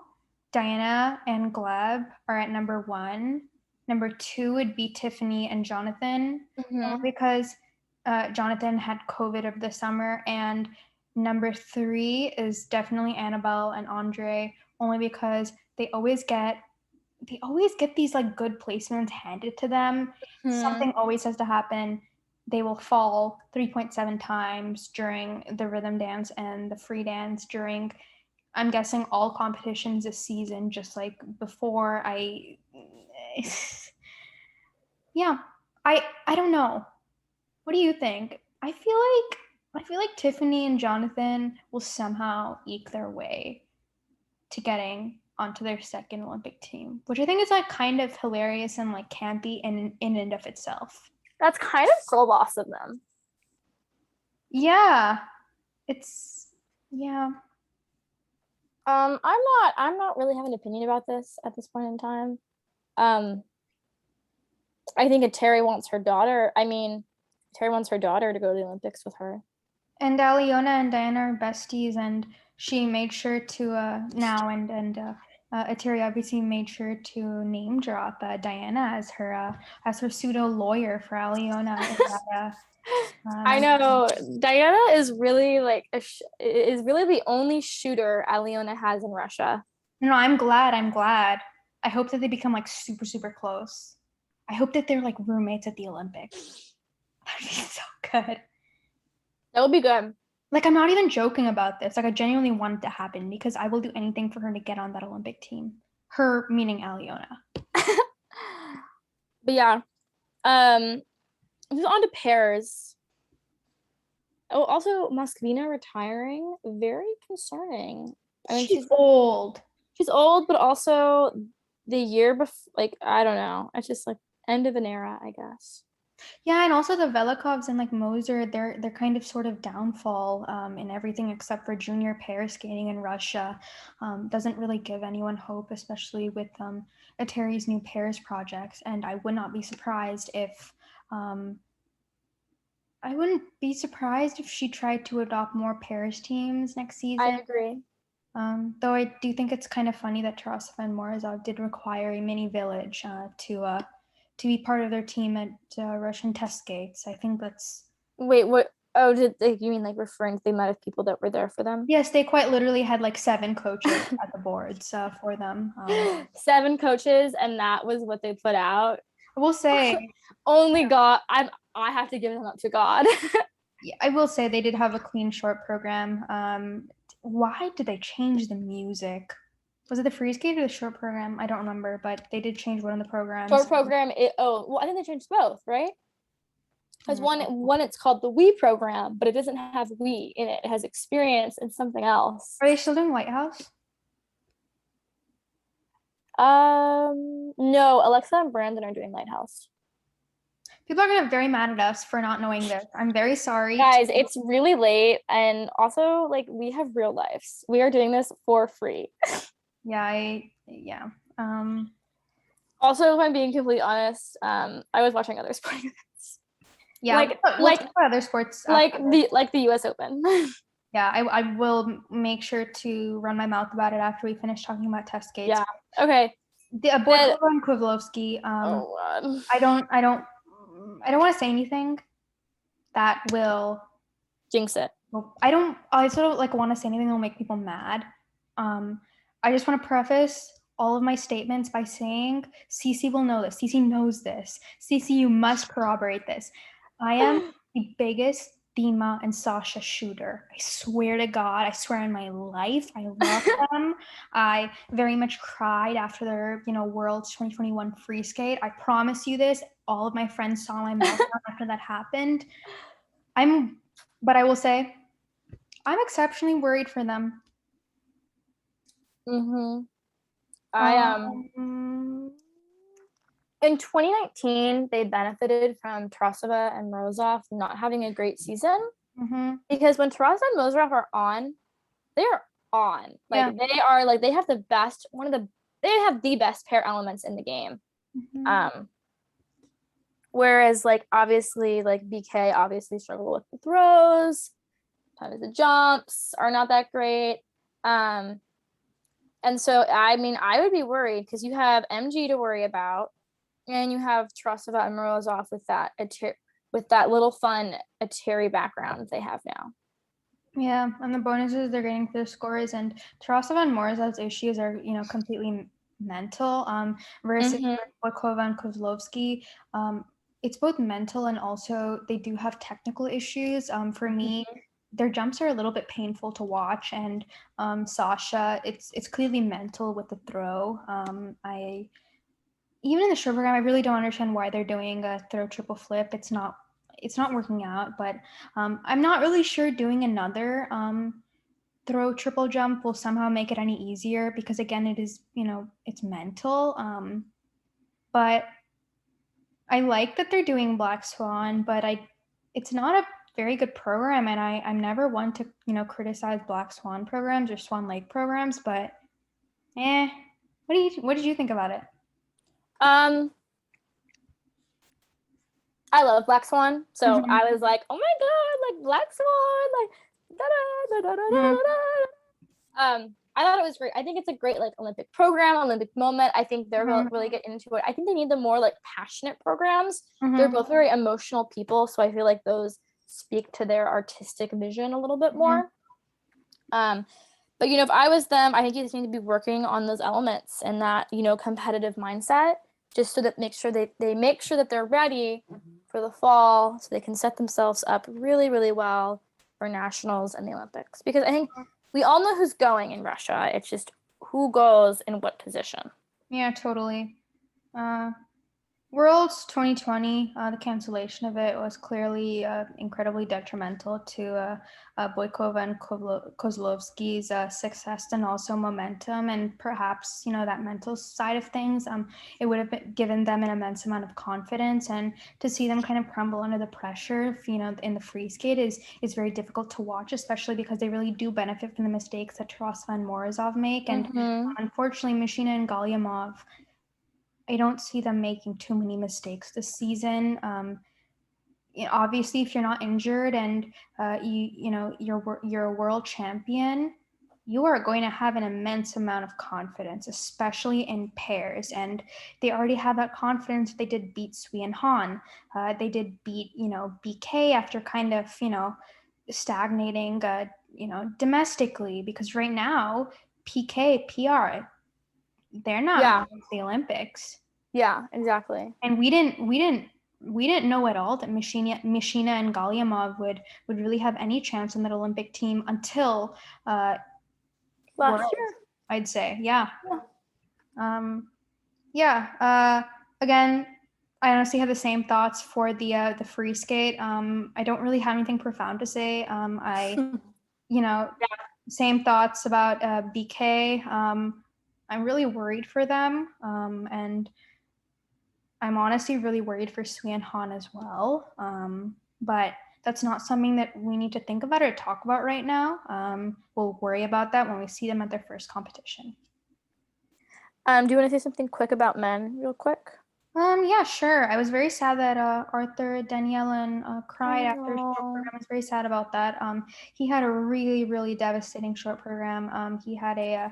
Diana and Gleb are at number 1. Number 2 would be Tiffany and Jonathan, because Jonathan had COVID over the summer. And number 3 is definitely Annabelle and Andre, only because they always get these like good placements handed to them. Something always has to happen. they will fall 3.7 times during the rhythm dance and the free dance during, I'm guessing, all competitions this season, just like before. Yeah, I don't know. What do you think? I feel like Tiffany and Jonathan will somehow eke their way to getting onto their second Olympic team, which I think is like kind of hilarious and like campy in and of itself. That's kind of girl boss of them. Yeah, it's yeah. I'm not really having an opinion about this at this point in time. I think Terry wants her daughter. Terry wants her daughter to go to the Olympics with her. And Aliona and Diana are besties, and she made sure to now and Ateri obviously made sure to name drop Diana as her pseudo lawyer for Aliona. I know Diana is really like is really the only shooter Aliona has in Russia. No, I'm glad. I'm glad. I hope that they become like super super close. I hope that they're like roommates at the Olympics. That'd be so good. That would be good. Like, I'm not even joking about this. Like, I genuinely want it to happen because I will do anything for her to get on that Olympic team. Her meaning Aliona. But yeah, just on to pairs. Oh, also Moskvina retiring, very concerning. I mean, she's old. She's old, but also the year before, like, I don't know. It's just like end of an era, I guess. Yeah, and also the Velikovs and like Moser, they're kind of sort of downfall in everything except for junior pair skating in Russia. Doesn't really give anyone hope, especially with Atari's new pairs projects. And I would not be surprised if I wouldn't be surprised if she tried to adopt more pairs teams next season. I agree. Though I do think it's kind of funny that Trusova and Morozov did require a mini village to be part of their team at Russian test skates. I think that's... Wait, what? Oh, you mean like referring to the amount of people that were there for them? Yes, they quite literally had like 7 coaches at the boards for them. 7 coaches, and that was what they put out. I will say, only God. I have to give them up to God. Yeah, I will say they did have a clean short program. Why did they change the music? Was it the free skate or the short program? I don't remember, but they did change one of the programs. Short program. Well, I think they changed both, right? Because one it's called the We program, but it doesn't have We in it. It has experience and something else. Are they still doing Lighthouse? No, Alexa and Brandon are doing Lighthouse. People are gonna get very mad at us for not knowing this. I'm very sorry. Guys, it's really late, and also like we have real lives. We are doing this for free. Yeah. Also, if I'm being completely honest, I was watching other sporting events. Yeah, like other sports, like the U.S. Open. Yeah, I will make sure to run my mouth about it after we finish talking about test skates. Yeah. Okay. The Boykova and Kvlovsky. Oh God. I don't want to say anything that will jinx it. I sort of like want to say anything that will make people mad. I just want to preface all of my statements by saying Cece will know this. Cece knows this. Cece, you must corroborate this. I am the biggest Dima and Sasha shooter. I swear to God, I swear on my life, I love them. I very much cried after their, Worlds 2021 free skate. I promise you this. All of my friends saw my meltdown after that happened. But I will say, I'm exceptionally worried for them. Mm-hmm. In 2019, they benefited from Trusova and Morozov not having a great season. Mm-hmm. Because when Trusova and Morozov are on, they're on. Like they are like they have the best they have the best pair elements in the game. Mm-hmm. Whereas like obviously like BK obviously struggle with the throws, sometimes the jumps are not that great. And so I mean I would be worried because you have MG to worry about. And you have Trusova and Morozov with that little fun Atari background they have now. Yeah, and the bonuses they're getting for the scores, and Trusova and Morozov's issues are completely mental. Versus Boykova and Kozlovsky, it's both mental and also they do have technical issues. For me, their jumps are a little bit painful to watch, and Sasha, it's clearly mental with the throw. I even in the short program, I really don't understand why they're doing a throw triple flip. It's not working out, but I'm not really sure doing another throw triple jump will somehow make it any easier because again, it is, it's mental. But I like that they're doing Black Swan, but it's not a very good program, and I'm never one to criticize Black Swan programs or Swan Lake programs, but what did you think about it? I love Black Swan, so I was like, oh my god, like Black Swan, like da da da da da da. I thought it was great. I think it's a great like Olympic program, Olympic moment. I think they're really get into it. I think they need the more like passionate programs. They're both very emotional people, so I feel like those speak to their artistic vision a little bit more. But if I was them, I think you just need to be working on those elements and that competitive mindset, just so that they make sure that they're ready for the fall, so they can set themselves up really, really well for nationals and the Olympics. Because I think we all know who's going in Russia. It's just who goes in what position. Yeah, totally. Worlds 2020, the cancellation of it was clearly incredibly detrimental to Boykova and Kozlovsky's success and also momentum, and perhaps that mental side of things. It would have given them an immense amount of confidence, and to see them kind of crumble under the pressure, in the free skate is very difficult to watch, especially because they really do benefit from the mistakes that Trusova and Morozov make, and unfortunately, Mishina and Galyamov, I don't see them making too many mistakes this season. Obviously, if you're not injured and you're a world champion, you are going to have an immense amount of confidence, especially in pairs. And they already have that confidence. They did beat Sui and Han. They did beat BK after kind of stagnating domestically, because right now PK PR, they're not going to the Olympics. Yeah, exactly. And we didn't know at all that Mishina and Galyamov would really have any chance on that Olympic team until last year, I'd say. Yeah. Again, I honestly have the same thoughts for the free skate. I don't really have anything profound to say. Same thoughts about BK. I'm really worried for them, and I'm honestly really worried for Sui and Han as well. But that's not something that we need to think about or talk about right now. We'll worry about that when we see them at their first competition. Do you want to say something quick about men, real quick? Yeah, sure. I was very sad that Arthur Danielin cried after his short program. I was very sad about that. He had a really, really devastating short program. He had a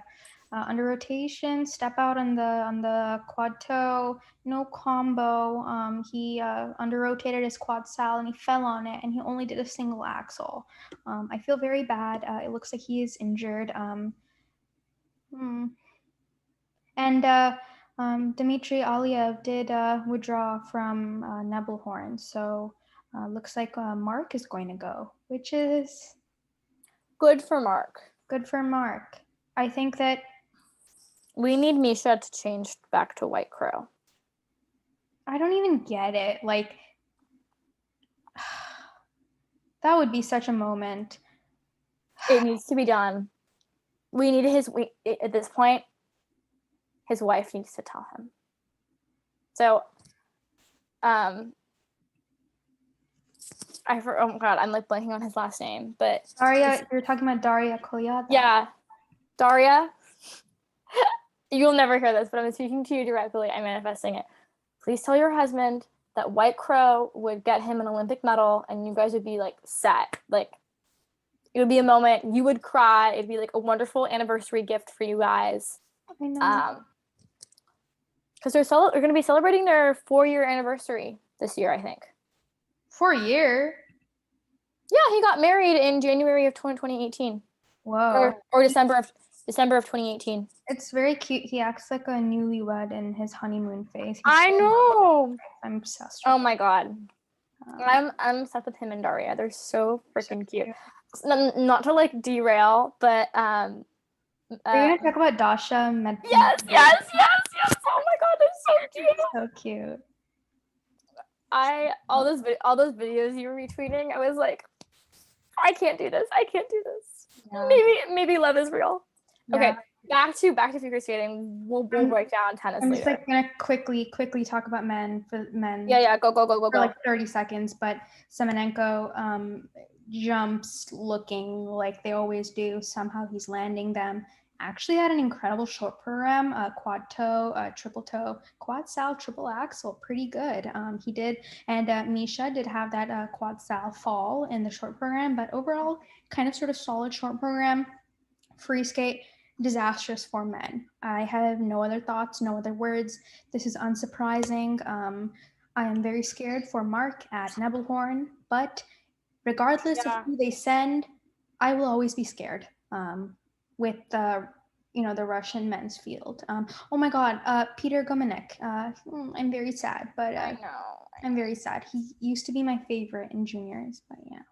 under rotation step out on the quad toe, no combo. He under rotated his quad sal and he fell on it, and he only did a single axle. I feel very bad. It looks like he is injured. And Dmitry Aliev did withdraw from Nebelhorn, so looks like Mark is going to go, which is good for Mark. Good for Mark. I think that we need Misha to change back to White Crow. I don't even get it. Like, that would be such a moment. It needs to be done. We need at this point, his wife needs to tell him. So, oh god, I'm like blanking on his last name, but Daria, you're talking about Daria Kolyada. Yeah, Daria. You'll never hear this, but I'm speaking to you directly. I'm manifesting it. Please tell your husband that White Crow would get him an Olympic medal, and you guys would be like set. Like, it would be a moment. You would cry. It'd be like a wonderful anniversary gift for you guys. I know. Because they're going to be celebrating their 4-year anniversary this year, I think. 4 year? Yeah, he got married in January of 2018. Whoa. Or December of December of 2018. It's very cute. He acts like a newlywed in his honeymoon phase. I know. I'm obsessed with Oh my god. I'm obsessed with him and Daria. They're so freaking cute. Not to like derail, but are you gonna talk about Dasha? Yes. Oh my god, they're so cute. So cute. All those videos you were retweeting, I was like, I can't do this. Yeah. Maybe love is real. Yeah. Okay, back to figure skating. We'll break down tennis I'm later. just like gonna quickly talk about men. Yeah, go. For like 30 seconds, but Semenenko jumps looking like they always do. Somehow he's landing them. Actually had an incredible short program, quad toe, triple toe, quad sal, triple axel, pretty good. He did, and Misha did have that quad sal fall in the short program, but overall, kind of sort of solid short program. Free skate, disastrous for men. I have no other thoughts, no other words. This is unsurprising. I am very scared for Mark at Nebelhorn, but regardless of who they send, I will always be scared with the Russian men's field. Oh my God, Peter Gomanek. I'm very sad, but I know. I'm very sad. He used to be my favorite in juniors, but yeah.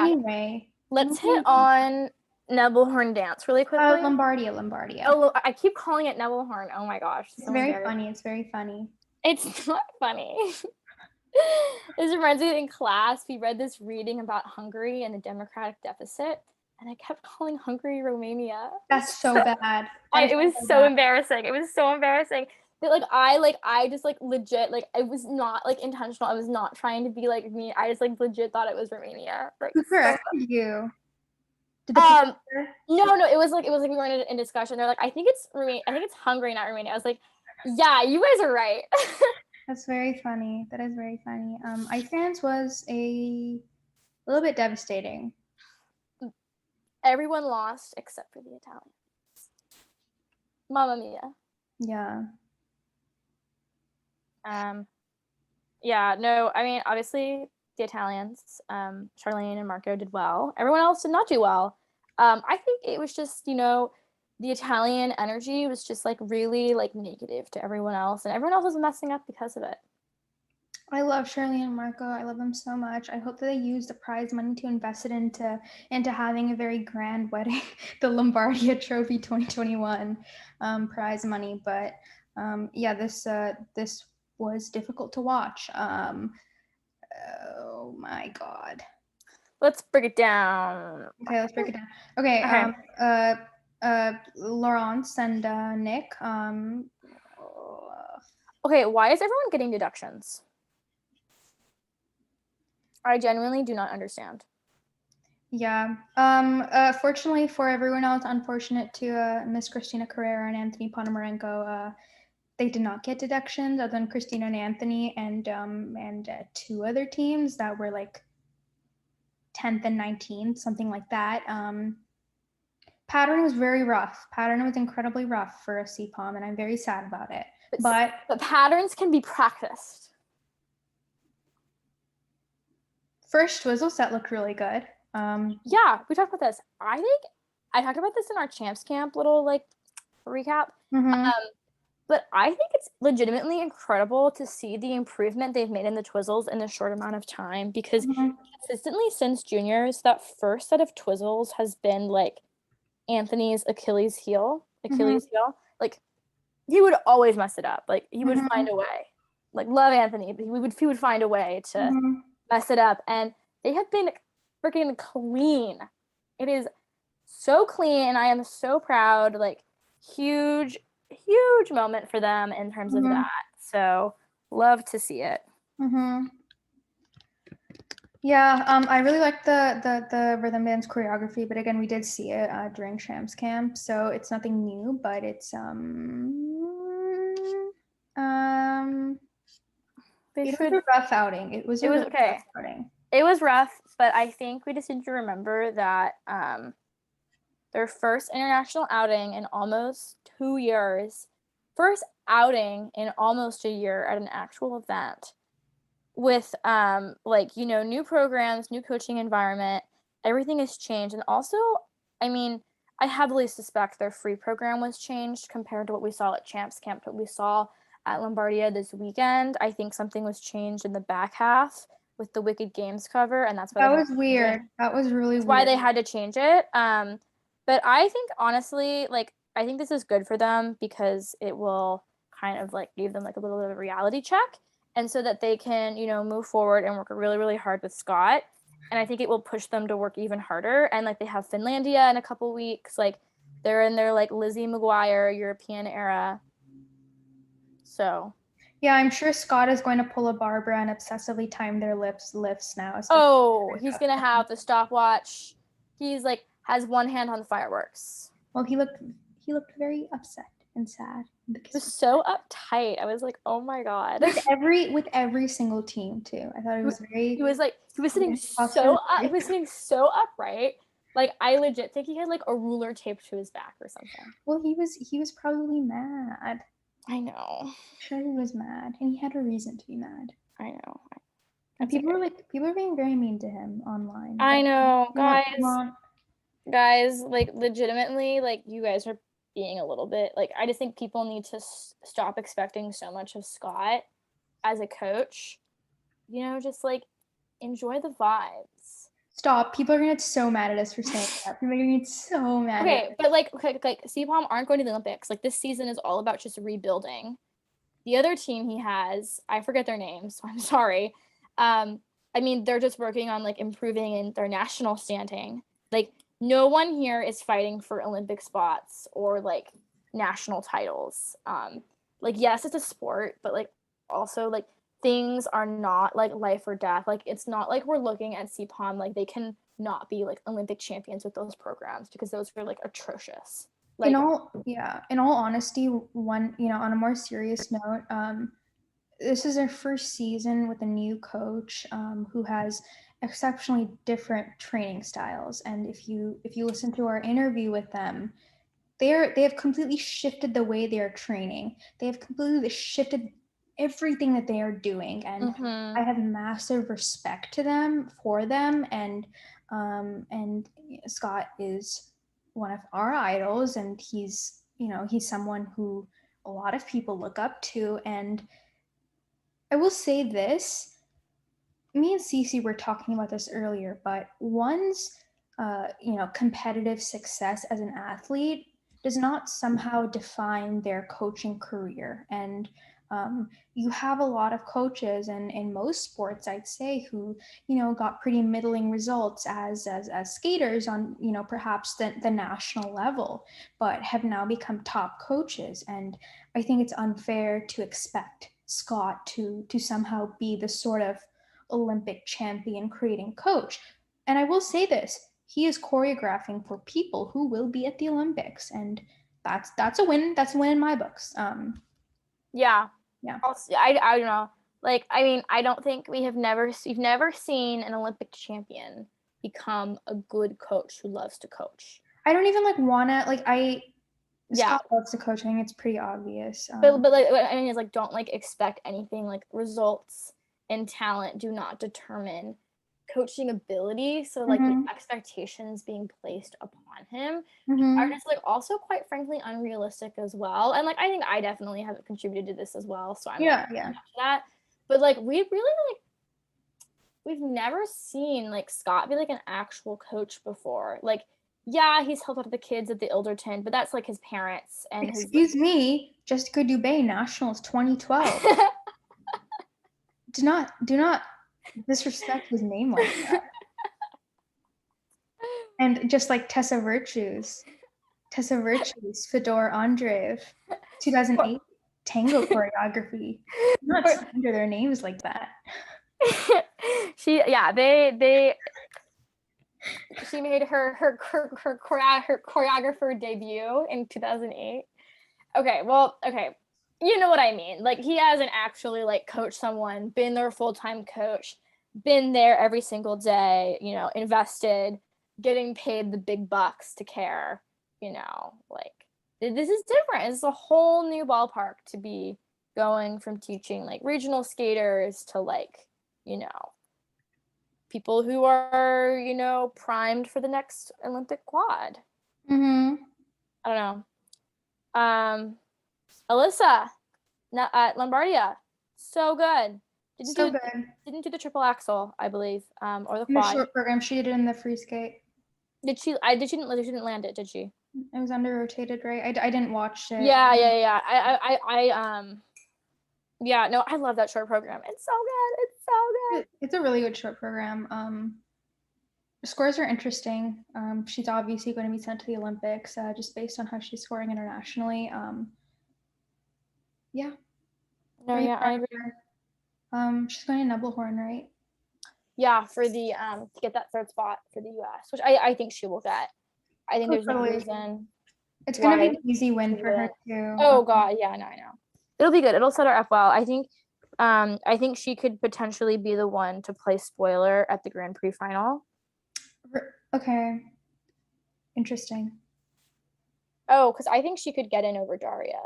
Anyway, let's hit on Nebelhorn dance really quickly. Lombardia. Oh, I keep calling it Nebelhorn. Oh my gosh. It's very funny. It's very funny. It's not funny. This reminds me, in class, we read this reading about Hungary and the democratic deficit, and I kept calling Hungary Romania. That's so bad. It was so embarrassing. It was so embarrassing. But I just like legit, like it was not like intentional. I was not trying to be like me. I just like legit thought it was Romania. Like, who corrected you? No, it was like we were in discussion. They're like, I think it's Hungary, not Romania. I was like, yeah, you guys are right. That's very funny. That is very funny. Ice dance was a little bit devastating. Everyone lost except for the Italians. Mamma mia. Yeah. Yeah, no, I mean, obviously the Italians, Charlene and Marco did well. Everyone else did not do well. I think it was just, the Italian energy was just like really like negative to everyone else, and everyone else was messing up because of it. I love Charlene and Marco. I love them so much. I hope that they use the prize money to invest it into having a very grand wedding, the Lombardia Trophy 2021 prize money. But yeah, this was difficult to watch. Oh my God. Let's break it down. Okay, let's break it down. Okay. Laurence and Nick. Okay, why is everyone getting deductions? I genuinely do not understand. Yeah. Fortunately for everyone else, unfortunate to Miss Christina Carrera and Anthony Ponomarenko, they did not get deductions other than Christina and Anthony and two other teams that were like 10th and 19th, something like that. Pattern was very rough. Pattern was incredibly rough for a CPOM, and I'm very sad about it. But patterns can be practiced. First Twizzle set looked really good. Yeah, we talked about this. I think I talked about this in our Champs Camp little like recap. Mm-hmm. But I think it's legitimately incredible to see the improvement they've made in the Twizzles in a short amount of time, because consistently since juniors, that first set of Twizzles has been like Anthony's Achilles heel. Like he would always mess it up. Like he would find a way. Like love Anthony, but he would find a way to mess it up. And they have been freaking clean. It is so clean, and I am so proud. Like huge moment for them in terms of that. So love to see it. Yeah, I really like the rhythm dance choreography, but again, we did see it during Champs Camp, so it's nothing new, but it's it was a rough outing. It was okay. Rough outing. It was rough, but I think we just need to remember that their first international outing in almost 2 years, first outing in almost a year at an actual event with new programs, new coaching environment, everything has changed. And also, I mean, I heavily suspect their free program was changed compared to what we saw at Champs Camp, what we saw at Lombardia this weekend. I think something was changed in the back half with the Wicked Games cover, and that's why That was weird. That was really that's weird. why they had to change it. But I think honestly, like, I think this is good for them because it will kind of like give them like a little bit of a reality check, and so that they can, you know, move forward and work really, really hard with Scott. And I think it will push them to work even harder. And like they have Finlandia in a couple weeks. Like they're in their like Lizzie McGuire European era. So Yeah, I'm sure Scott is going to pull a Barbara and obsessively time their lifts now. oh, he's gonna have the stopwatch. He's like has one hand on the fireworks. Well, he looked very upset and sad. He was so uptight. I was like, oh my god. With every single team too. I thought it was very. He was sitting so upright. Like I legit think he had like a ruler taped to his back or something. Well, he was probably mad. I know. I'm sure he was mad, and he had a reason to be mad. I know. And people are being very mean to him online. I know, guys, like legitimately, like you guys are being a little bit like I just think people need to stop expecting so much of Scott as a coach. You know, just like enjoy the vibes. Stop. People are gonna get so mad at us for saying that. People are gonna get so mad. Okay, but like CPOM aren't going to the Olympics. Like this season is all about just rebuilding. The other team he has, I forget their names, so I'm sorry. I mean, they're just working on like improving in their national standing. Like no one here is fighting for Olympic spots or like national titles. Like yes, it's a sport, but like also like things are not like life or death. Like it's not like we're looking at CPOM like they can not be like Olympic champions with those programs because those are like atrocious. Like in all honesty, one, you know, on a more serious note, this is our first season with a new coach who has exceptionally different training styles. And if you listen to our interview with them, they have completely shifted the way they are training. They have completely shifted everything that they are doing, and I have massive respect to them for them. And Scott is one of our idols, and he's, you know, he's someone who a lot of people look up to. And I will say this, me and Cece were talking about this earlier, but one's you know, competitive success as an athlete does not somehow define their coaching career. And you have a lot of coaches, and in most sports, I'd say, who, you know, got pretty middling results as skaters on, you know, perhaps the national level, but have now become top coaches. And I think it's unfair to expect Scott to somehow be the sort of Olympic champion creating coach. And I will say this, he is choreographing for people who will be at the Olympics, and that's a win. That's a win in my books. Yeah. Also, I don't know. Like, I mean, I don't think we've never seen an Olympic champion become a good coach who loves to coach. I don't even like wanna like Scott loves to coach. I think it's pretty obvious. But like what I mean is like don't like expect anything. Like results and talent do not determine coaching ability. So like the expectations being placed upon him are just like also quite frankly unrealistic as well. And like I think I definitely have contributed to this as well. So I'm like, that. But like we really like we've never seen like Scott be like an actual coach before. Like yeah, he's helped out the kids at the Ilderton, but that's like his parents and excuse me, Jessica Dubé Nationals 2012. do not disrespect his name like that. And just like Tessa Virtues, Fedor Andreev, 2008 tango choreography. Not slander their names like that. She made her choreographer debut in 2008. Okay, you know what I mean. Like he hasn't actually like coached someone, been their full-time coach, been there every single day, you know, invested, getting paid the big bucks to care, you know, like this is different. It's a whole new ballpark to be going from teaching like regional skaters to like, you know, people who are, you know, primed for the next Olympic quad. Mm-hmm. I don't know. Alyssa, Lombardia, so good. Didn't So do good. didn't do the triple axel, I believe, or the In the quad. short program, she did it in the free skate. Did she? She didn't land it, did she? It was under rotated, right? I didn't watch it. Yeah. Yeah, no, I love that short program. It's so good. It's so good. It's a really good short program. The scores are interesting. She's obviously going to be sent to the Olympics, just based on how she's scoring internationally. Yeah. No, Very yeah, I agree. she's going to Nebelhorn, right? Yeah, for the to get that third spot for the US, which I think she will get. I think there's no reason. It's going to be an easy win for her too. Oh god, yeah, no, I know. It'll be good. It'll set her up well. I think she could potentially be the one to play spoiler at the Grand Prix final. Okay. Interesting. Oh, because I think she could get in over Daria.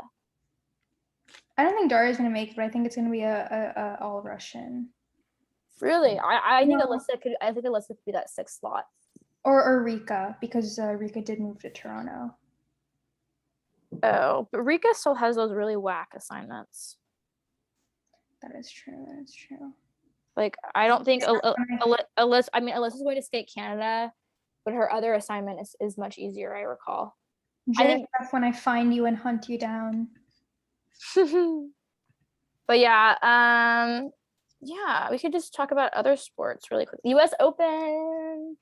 I don't think Daria's going to make it, but I think it's going to be a all Russian. Really? I think Alyssa could. I think Alyssa could be that sixth slot. Or Rika, because Rika did move to Toronto. Oh, but Rika still has those really whack assignments. That is true. That is true. Like, I don't think Alyssa. I mean, Alyssa's going to skate Canada, but her other assignment is much easier. I recall. I think that's when I find you and hunt you down. But yeah, yeah, we could just talk about other sports really quick. U.S. Open.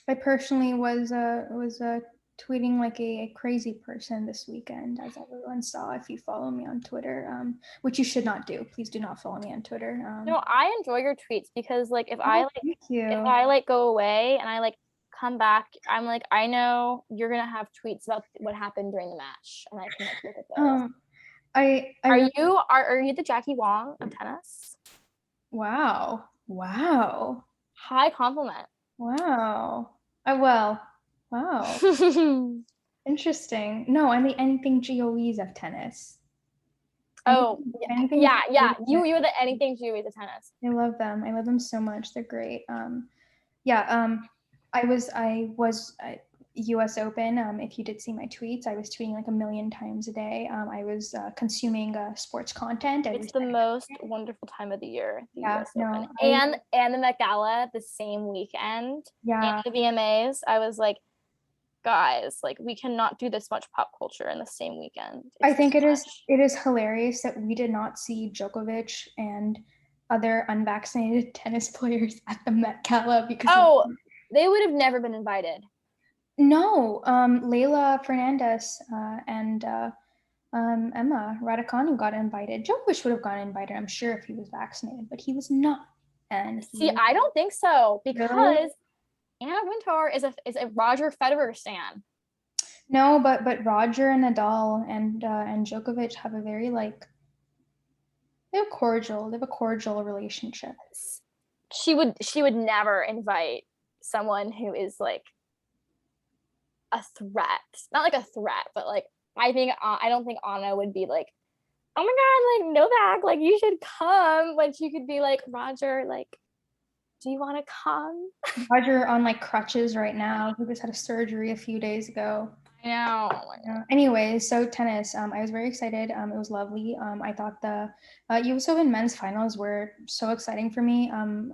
I personally was tweeting like a crazy person this weekend, as everyone saw. If you follow me on Twitter, which you should not do, please do not follow me on Twitter. No, I enjoy your tweets because like if I go away and I like come back, I'm like, I know you're gonna have tweets about what happened during the match, and I can like look at those. Are you the Jackie Wong of tennis? Wow. High compliment. Wow. Wow. Interesting. No, I'm the anything GOEs of tennis. Oh, yeah. You were the anything GOEs of tennis. I love them. I love them so much. They're great. I was US Open. If you did see my tweets, I was tweeting like a million times a day. I was consuming sports content. It's the most wonderful time of the year, the US Open. And the Met Gala the same weekend. Yeah. And the VMAs. I was like, guys, like we cannot do this much pop culture in the same weekend. I think it is hilarious that we did not see Djokovic and other unvaccinated tennis players at the Met Gala because they would have never been invited. No, Leila Fernandez and Emma Raducanu got invited. Djokovic would have gotten invited, I'm sure, if he was vaccinated, but he was not. And I don't think so, because Anna Wintour is a Roger Federer stan. No, but Roger and Nadal and Djokovic have a very they have a cordial relationship. She would never invite someone who is like a threat. Not like a threat, but like I don't think Anna would be like, oh my god, like Novak, like you should come. When she could be like, Roger, like, do you want to come? Roger on like crutches right now. He just had a surgery a few days ago. I know. Anyway, so tennis. I was very excited. It was lovely. I thought the US Open men's finals were so exciting for me.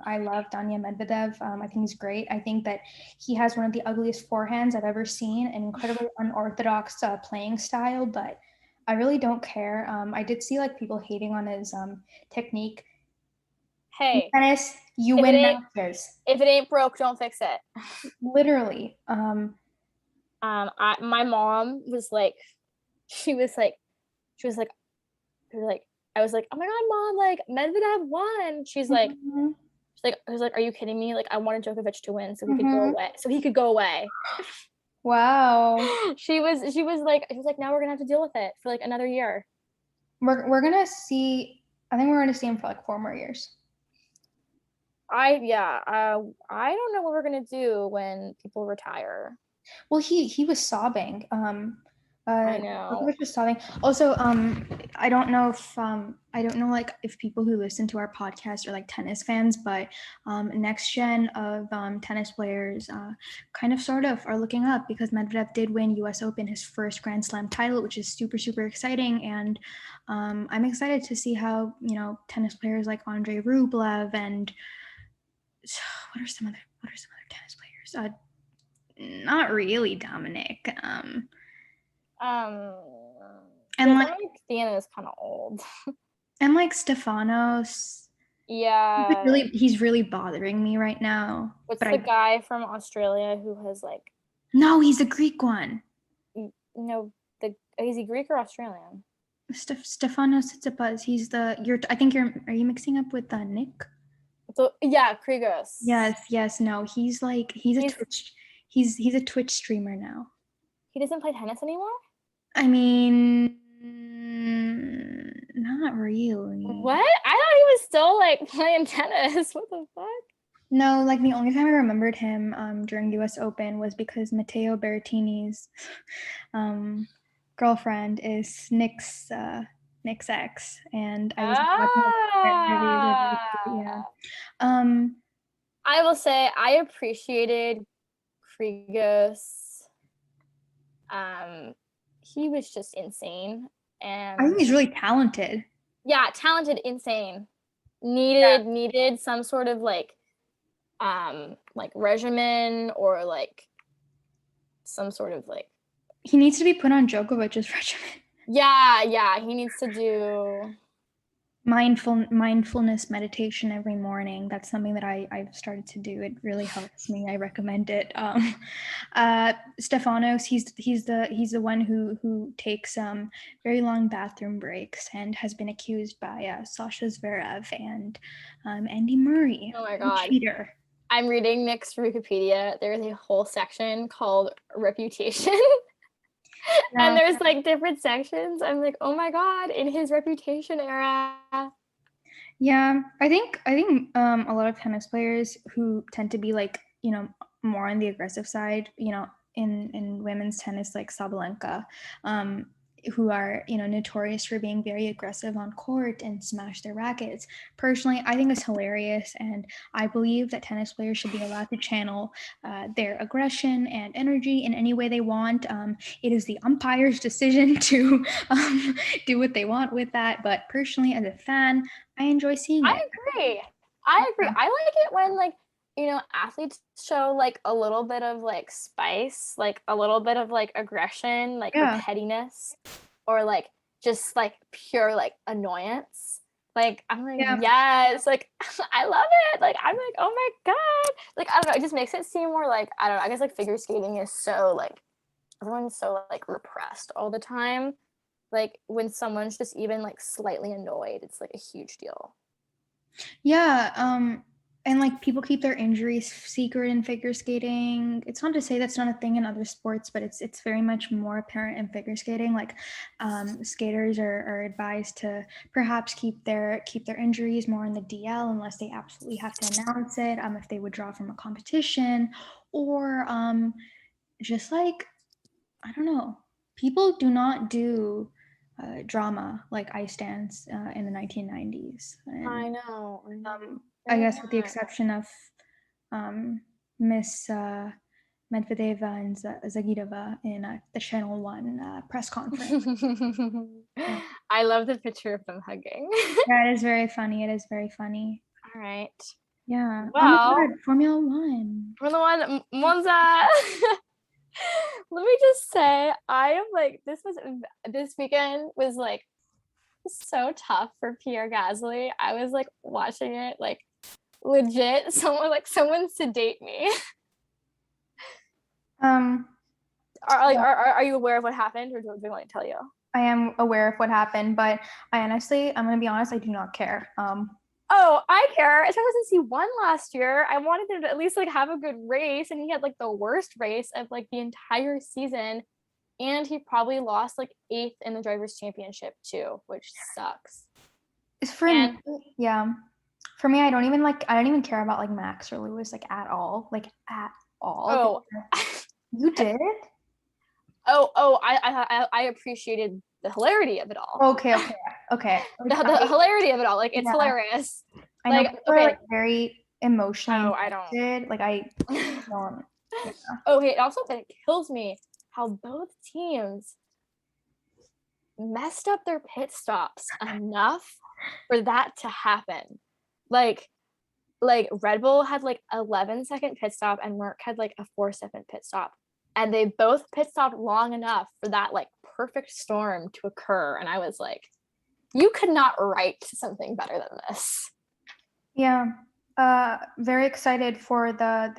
I love Daniil Medvedev. I think he's great. I think that he has one of the ugliest forehands I've ever seen, an incredibly unorthodox playing style, but I really don't care. I did see like people hating on his technique. Hey, in tennis, you win matches. If it ain't broke, don't fix it. Literally. My mom was like, I was like, oh my god, mom, like Medvedev won. She's like, I was like, are you kidding me? Like, I wanted Djokovic to win so he could go away. Wow. She was like, now we're gonna have to deal with it for like another year. We're gonna see. I think we're gonna see him for like 4 more years. I don't know what we're gonna do when people retire. Well, he was sobbing I Both of know. us just sobbing. Also, I don't know like if people who listen to our podcast are like tennis fans, but next gen of tennis players kind of sort of are looking up because Medvedev did win US Open, his first Grand Slam title, which is super, super exciting. And I'm excited to see how, tennis players like Andrei Rublev and what are some other tennis players? Not really Dominic. And like Dominic Thiem is kind of old. and like Stefanos. Yeah. He's really bothering me right now. What's But the guy from Australia who has like no, he's a Greek one. Is he Greek or Australian? Stefanos Tsitsipas. He's are you mixing up with Nick? So yeah, Krigos. Yes, no. He's a Twitch streamer now. He doesn't play tennis anymore? I mean, not really. What? I thought he was still like playing tennis. What the fuck? No, like the only time I remembered him during US Open was because Matteo Berrettini's girlfriend is Nick's ex, and I was watching yeah. I will say I appreciated Krigos. He was just insane, and I think he's really talented. Yeah, talented, insane. Needed some sort of like regimen or like some sort of like. He needs to be put on Djokovic's regimen. Yeah, he needs to do mindfulness meditation every morning. That's something that I've started to do. It really helps me. I recommend it. Stefanos, he's the one who takes very long bathroom breaks and has been accused by Sasha Zverev and Andy Murray. Oh my god, cheater. I'm reading Nick's Wikipedia. There's a whole section called reputation. Yeah. And there's like different sections. I'm like, oh my god, in his reputation era. Yeah, I think a lot of tennis players who tend to be like, more on the aggressive side, in women's tennis, like Sabalenka, who are, notorious for being very aggressive on court and smash their rackets. Personally, I think it's hilarious, and I believe that tennis players should be allowed to channel their aggression and energy in any way they want. It is the umpire's decision to do what they want with that. But personally, as a fan, I enjoy seeing it. I agree. I like it when like, athletes show like a little bit of like spice, like a little bit of like aggression, like or pettiness, or like just like pure like annoyance. Like I'm like, yes, like I love it. Like I'm like, oh my god. Like I don't know, it just makes it seem more like, I don't know, I guess like figure skating is so like everyone's so like repressed all the time. Like when someone's just even like slightly annoyed, it's like a huge deal. Yeah, and like people keep their injuries secret in figure skating. It's not to say that's not a thing in other sports, but it's very much more apparent in figure skating. Like skaters are advised to perhaps keep their injuries more in the DL unless they absolutely have to announce it. If they withdraw from a competition, or just like, I don't know, people do not do drama like ice dance in the 1990s. And, I know. I guess with the exception of Miss Medvedeva and Zagitova in the Channel 1 press conference. I love the picture of them hugging. Yeah, it is very funny. All right. Yeah. Well, oh my God, Formula 1. Monza. Let me just say, I am like, this weekend was like so tough for Pierre Gasly. I was like watching it like legit. Someone sedate me. Are you aware of what happened, or do I want to tell you? I am aware of what happened, but I'm gonna be honest, I do not care. Oh, I care. Especially since he won last year. I wanted him to at least like have a good race, and he had like the worst race of like the entire season. And he probably lost like 8th in the drivers' championship too, which sucks. For me, I don't even care about like Max or Lewis like at all. Like at all. Oh, you did? I appreciated the hilarity of it all. Okay. The hilarity of it all. Like, it's hilarious. I know Like, people are like very emotionally I don't. invested. Like I don't. Yeah. Okay, it also kills me how both teams messed up their pit stops enough for that to happen. Like Red Bull had like 11-second pit stop and Merck had like a 4-second pit stop, and they both pit stopped long enough for that like perfect storm to occur. And I was like, you could not write something better than this. Yeah. Very excited for the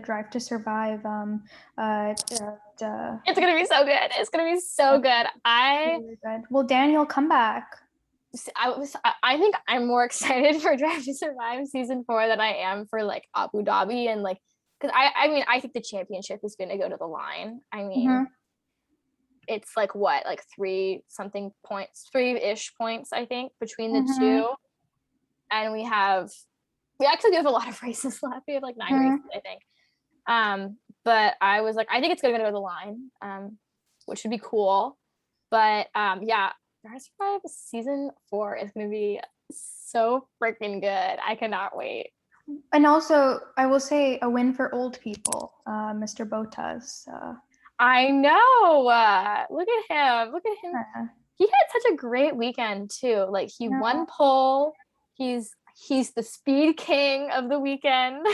Drive to Survive. It's gonna be so good. It's gonna be so good. Well, Daniel, come back. I think I'm more excited for Drive to Survive season 4 than I am for like Abu Dhabi, and like, because I mean, I think the championship is going to go to the line. I mean, it's like what, like 3-something points, 3-ish points, I think, between the two. And we actually have a lot of races left. We have like 9 races, I think. But I was like, I think it's going to go to the line, which would be cool. But yeah, Drive to Survive season 4 is going to be so freaking good. I cannot wait. And also, I will say a win for old people, Mr. Botas. I know. Look at him. He had such a great weekend too. Like, he won pole. He's the speed king of the weekend.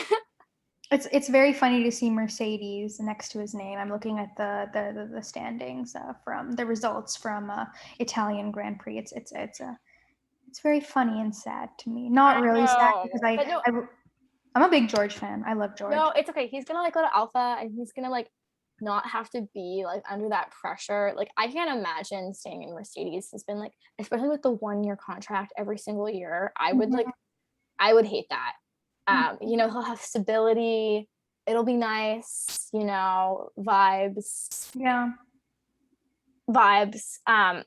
It's very funny to see Mercedes next to his name. I'm looking at the standings from the results from Italian Grand Prix. It's very funny and sad to me. Not really sad because I'm a big George fan. I love George. No, it's okay. He's gonna like go to Alpha, and he's gonna like not have to be like under that pressure. Like, I can't imagine staying in Mercedes. Has been like, especially with the 1-year contract every single year. I would hate that. You know, he'll have stability. It'll be nice, you know, vibes. Yeah. Vibes.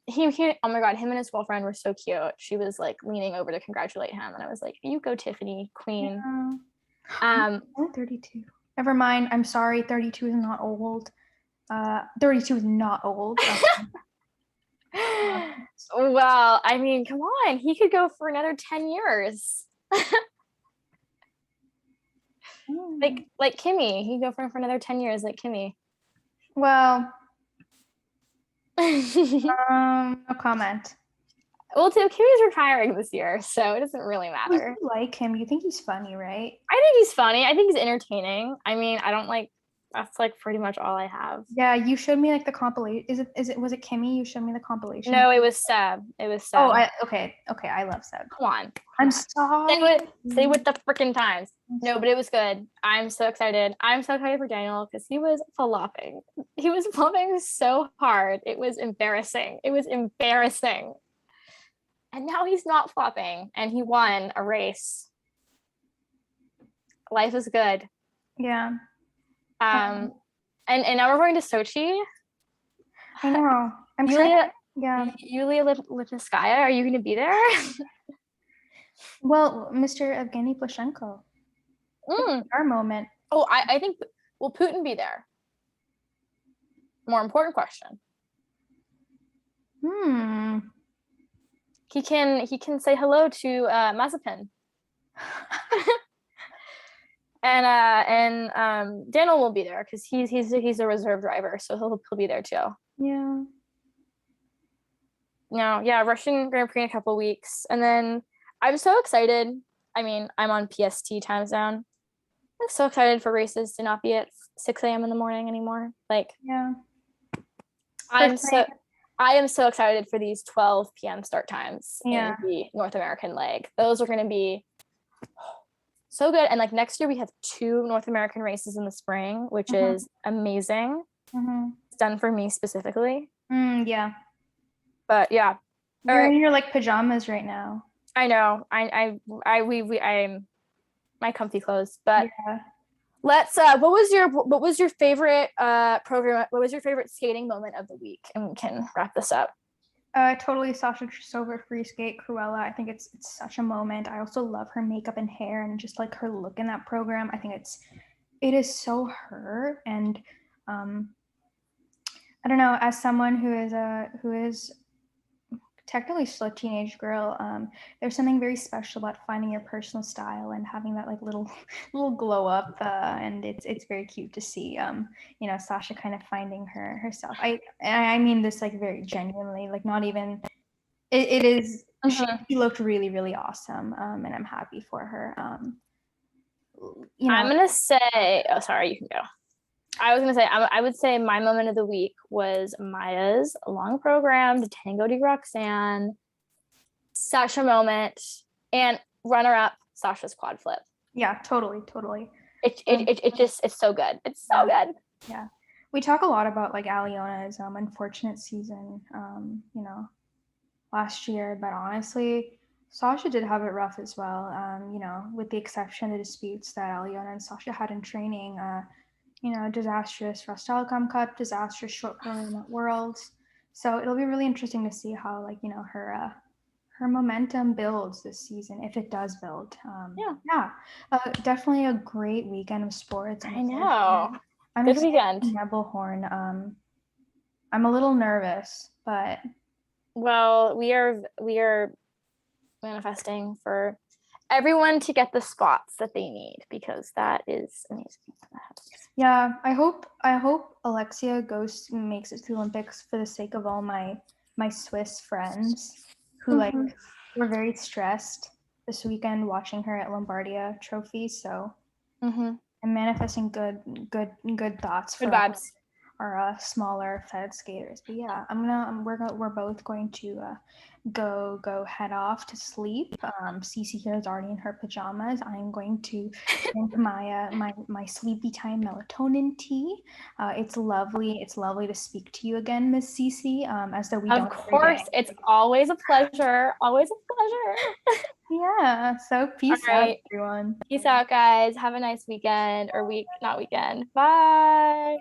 He oh my god, him and his girlfriend were so cute. She was like leaning over to congratulate him, and I was like, you go, Tiffany, queen. I'm 32. Never mind. I'm sorry. 32 is not old. 32 is not old. Well, I mean, come on. He could go for another 10 years. like Kimmy. He could go for another 10 years like Kimmy. Well, no comment. Well, too, Kimmy's retiring this year, so it doesn't really matter. You like him. You think he's funny, right? I think he's funny. I think he's entertaining. I mean, I don't like, that's like pretty much all I have. Yeah, you showed me like the compilation. Was it Kimmy? You showed me the compilation. No, it was Seb. Oh, okay. I love Seb. Come on. I'm sorry. Say with the freaking times. No, but it was good. I'm so excited. I'm so excited for Daniel because he was flopping. He was flopping so hard. It was embarrassing. And now he's not flopping, and he won a race. Life is good. Yeah. And now we're going to Sochi. I know. Yulia Lipinskaya, are you going to be there? Well, Mr. Evgeny Plushenko. Our moment. Oh, I think, will Putin be there? More important question. He can say hello to Mazepin. and Daniel will be there because he's a reserve driver, so he'll be there too. Yeah. No, yeah, Russian Grand Prix in a couple weeks, and then I'm so excited. I mean, I'm on PST time zone. I'm so excited for races to not be at 6 a.m. in the morning anymore. Like, yeah, I am so excited for these 12 p.m. start times in the North American leg. Those are going to be so good. And like next year we have 2 North American races in the spring, which is amazing. It's done for me specifically. Yeah. But yeah. You're in your like pajamas right now. I know. I'm my comfy clothes. But let's what was your favorite program? What was your favorite skating moment of the week? And we can wrap this up. Totally Sasha Trusova free skate Cruella. I think it's such a moment. I also love her makeup and hair and just like her look in that program. I think it is so her, and I don't know, as someone who is technically still a teenage girl, there's something very special about finding your personal style and having that like little little glow up, and it's very cute to see, Sasha kind of finding herself. I mean this like very genuinely, like not even it is she looked really really awesome, and I'm happy for her. I'm gonna say, oh sorry, you can go. I was gonna say, I would say my moment of the week was Maya's long program to Tango de Roxanne. Such a moment. And runner up, Sasha's quad flip. Yeah, totally. It's so good. It's so good. Yeah. We talk a lot about like Aliona's unfortunate season, last year, but honestly, Sasha did have it rough as well. With the exception of the disputes that Aliona and Sasha had in training, disastrous Rostalcom Cup, disastrous short program at Worlds. So it'll be really interesting to see how her momentum builds this season, if it does build. Definitely a great weekend of sports. I know. Good weekend. Nebelhorn. I'm a little nervous, but well, we are manifesting for everyone to get the spots that they need, because that is amazing. Yeah, I hope Alexia makes it to the Olympics for the sake of all my Swiss friends who like were very stressed this weekend watching her at Lombardia trophy. So I'm manifesting good thoughts for good vibes. Our smaller fed skaters. But yeah, we're both going to go head off to sleep. Cece here is already in her pajamas. I'm going to drink my sleepy time melatonin tea. It's lovely to speak to you again, Miss Cece. As though we don't. Of course, it's always a pleasure. Always a pleasure. Yeah. So peace out, everyone. Peace out, guys. Have a nice weekend, or not weekend. Bye.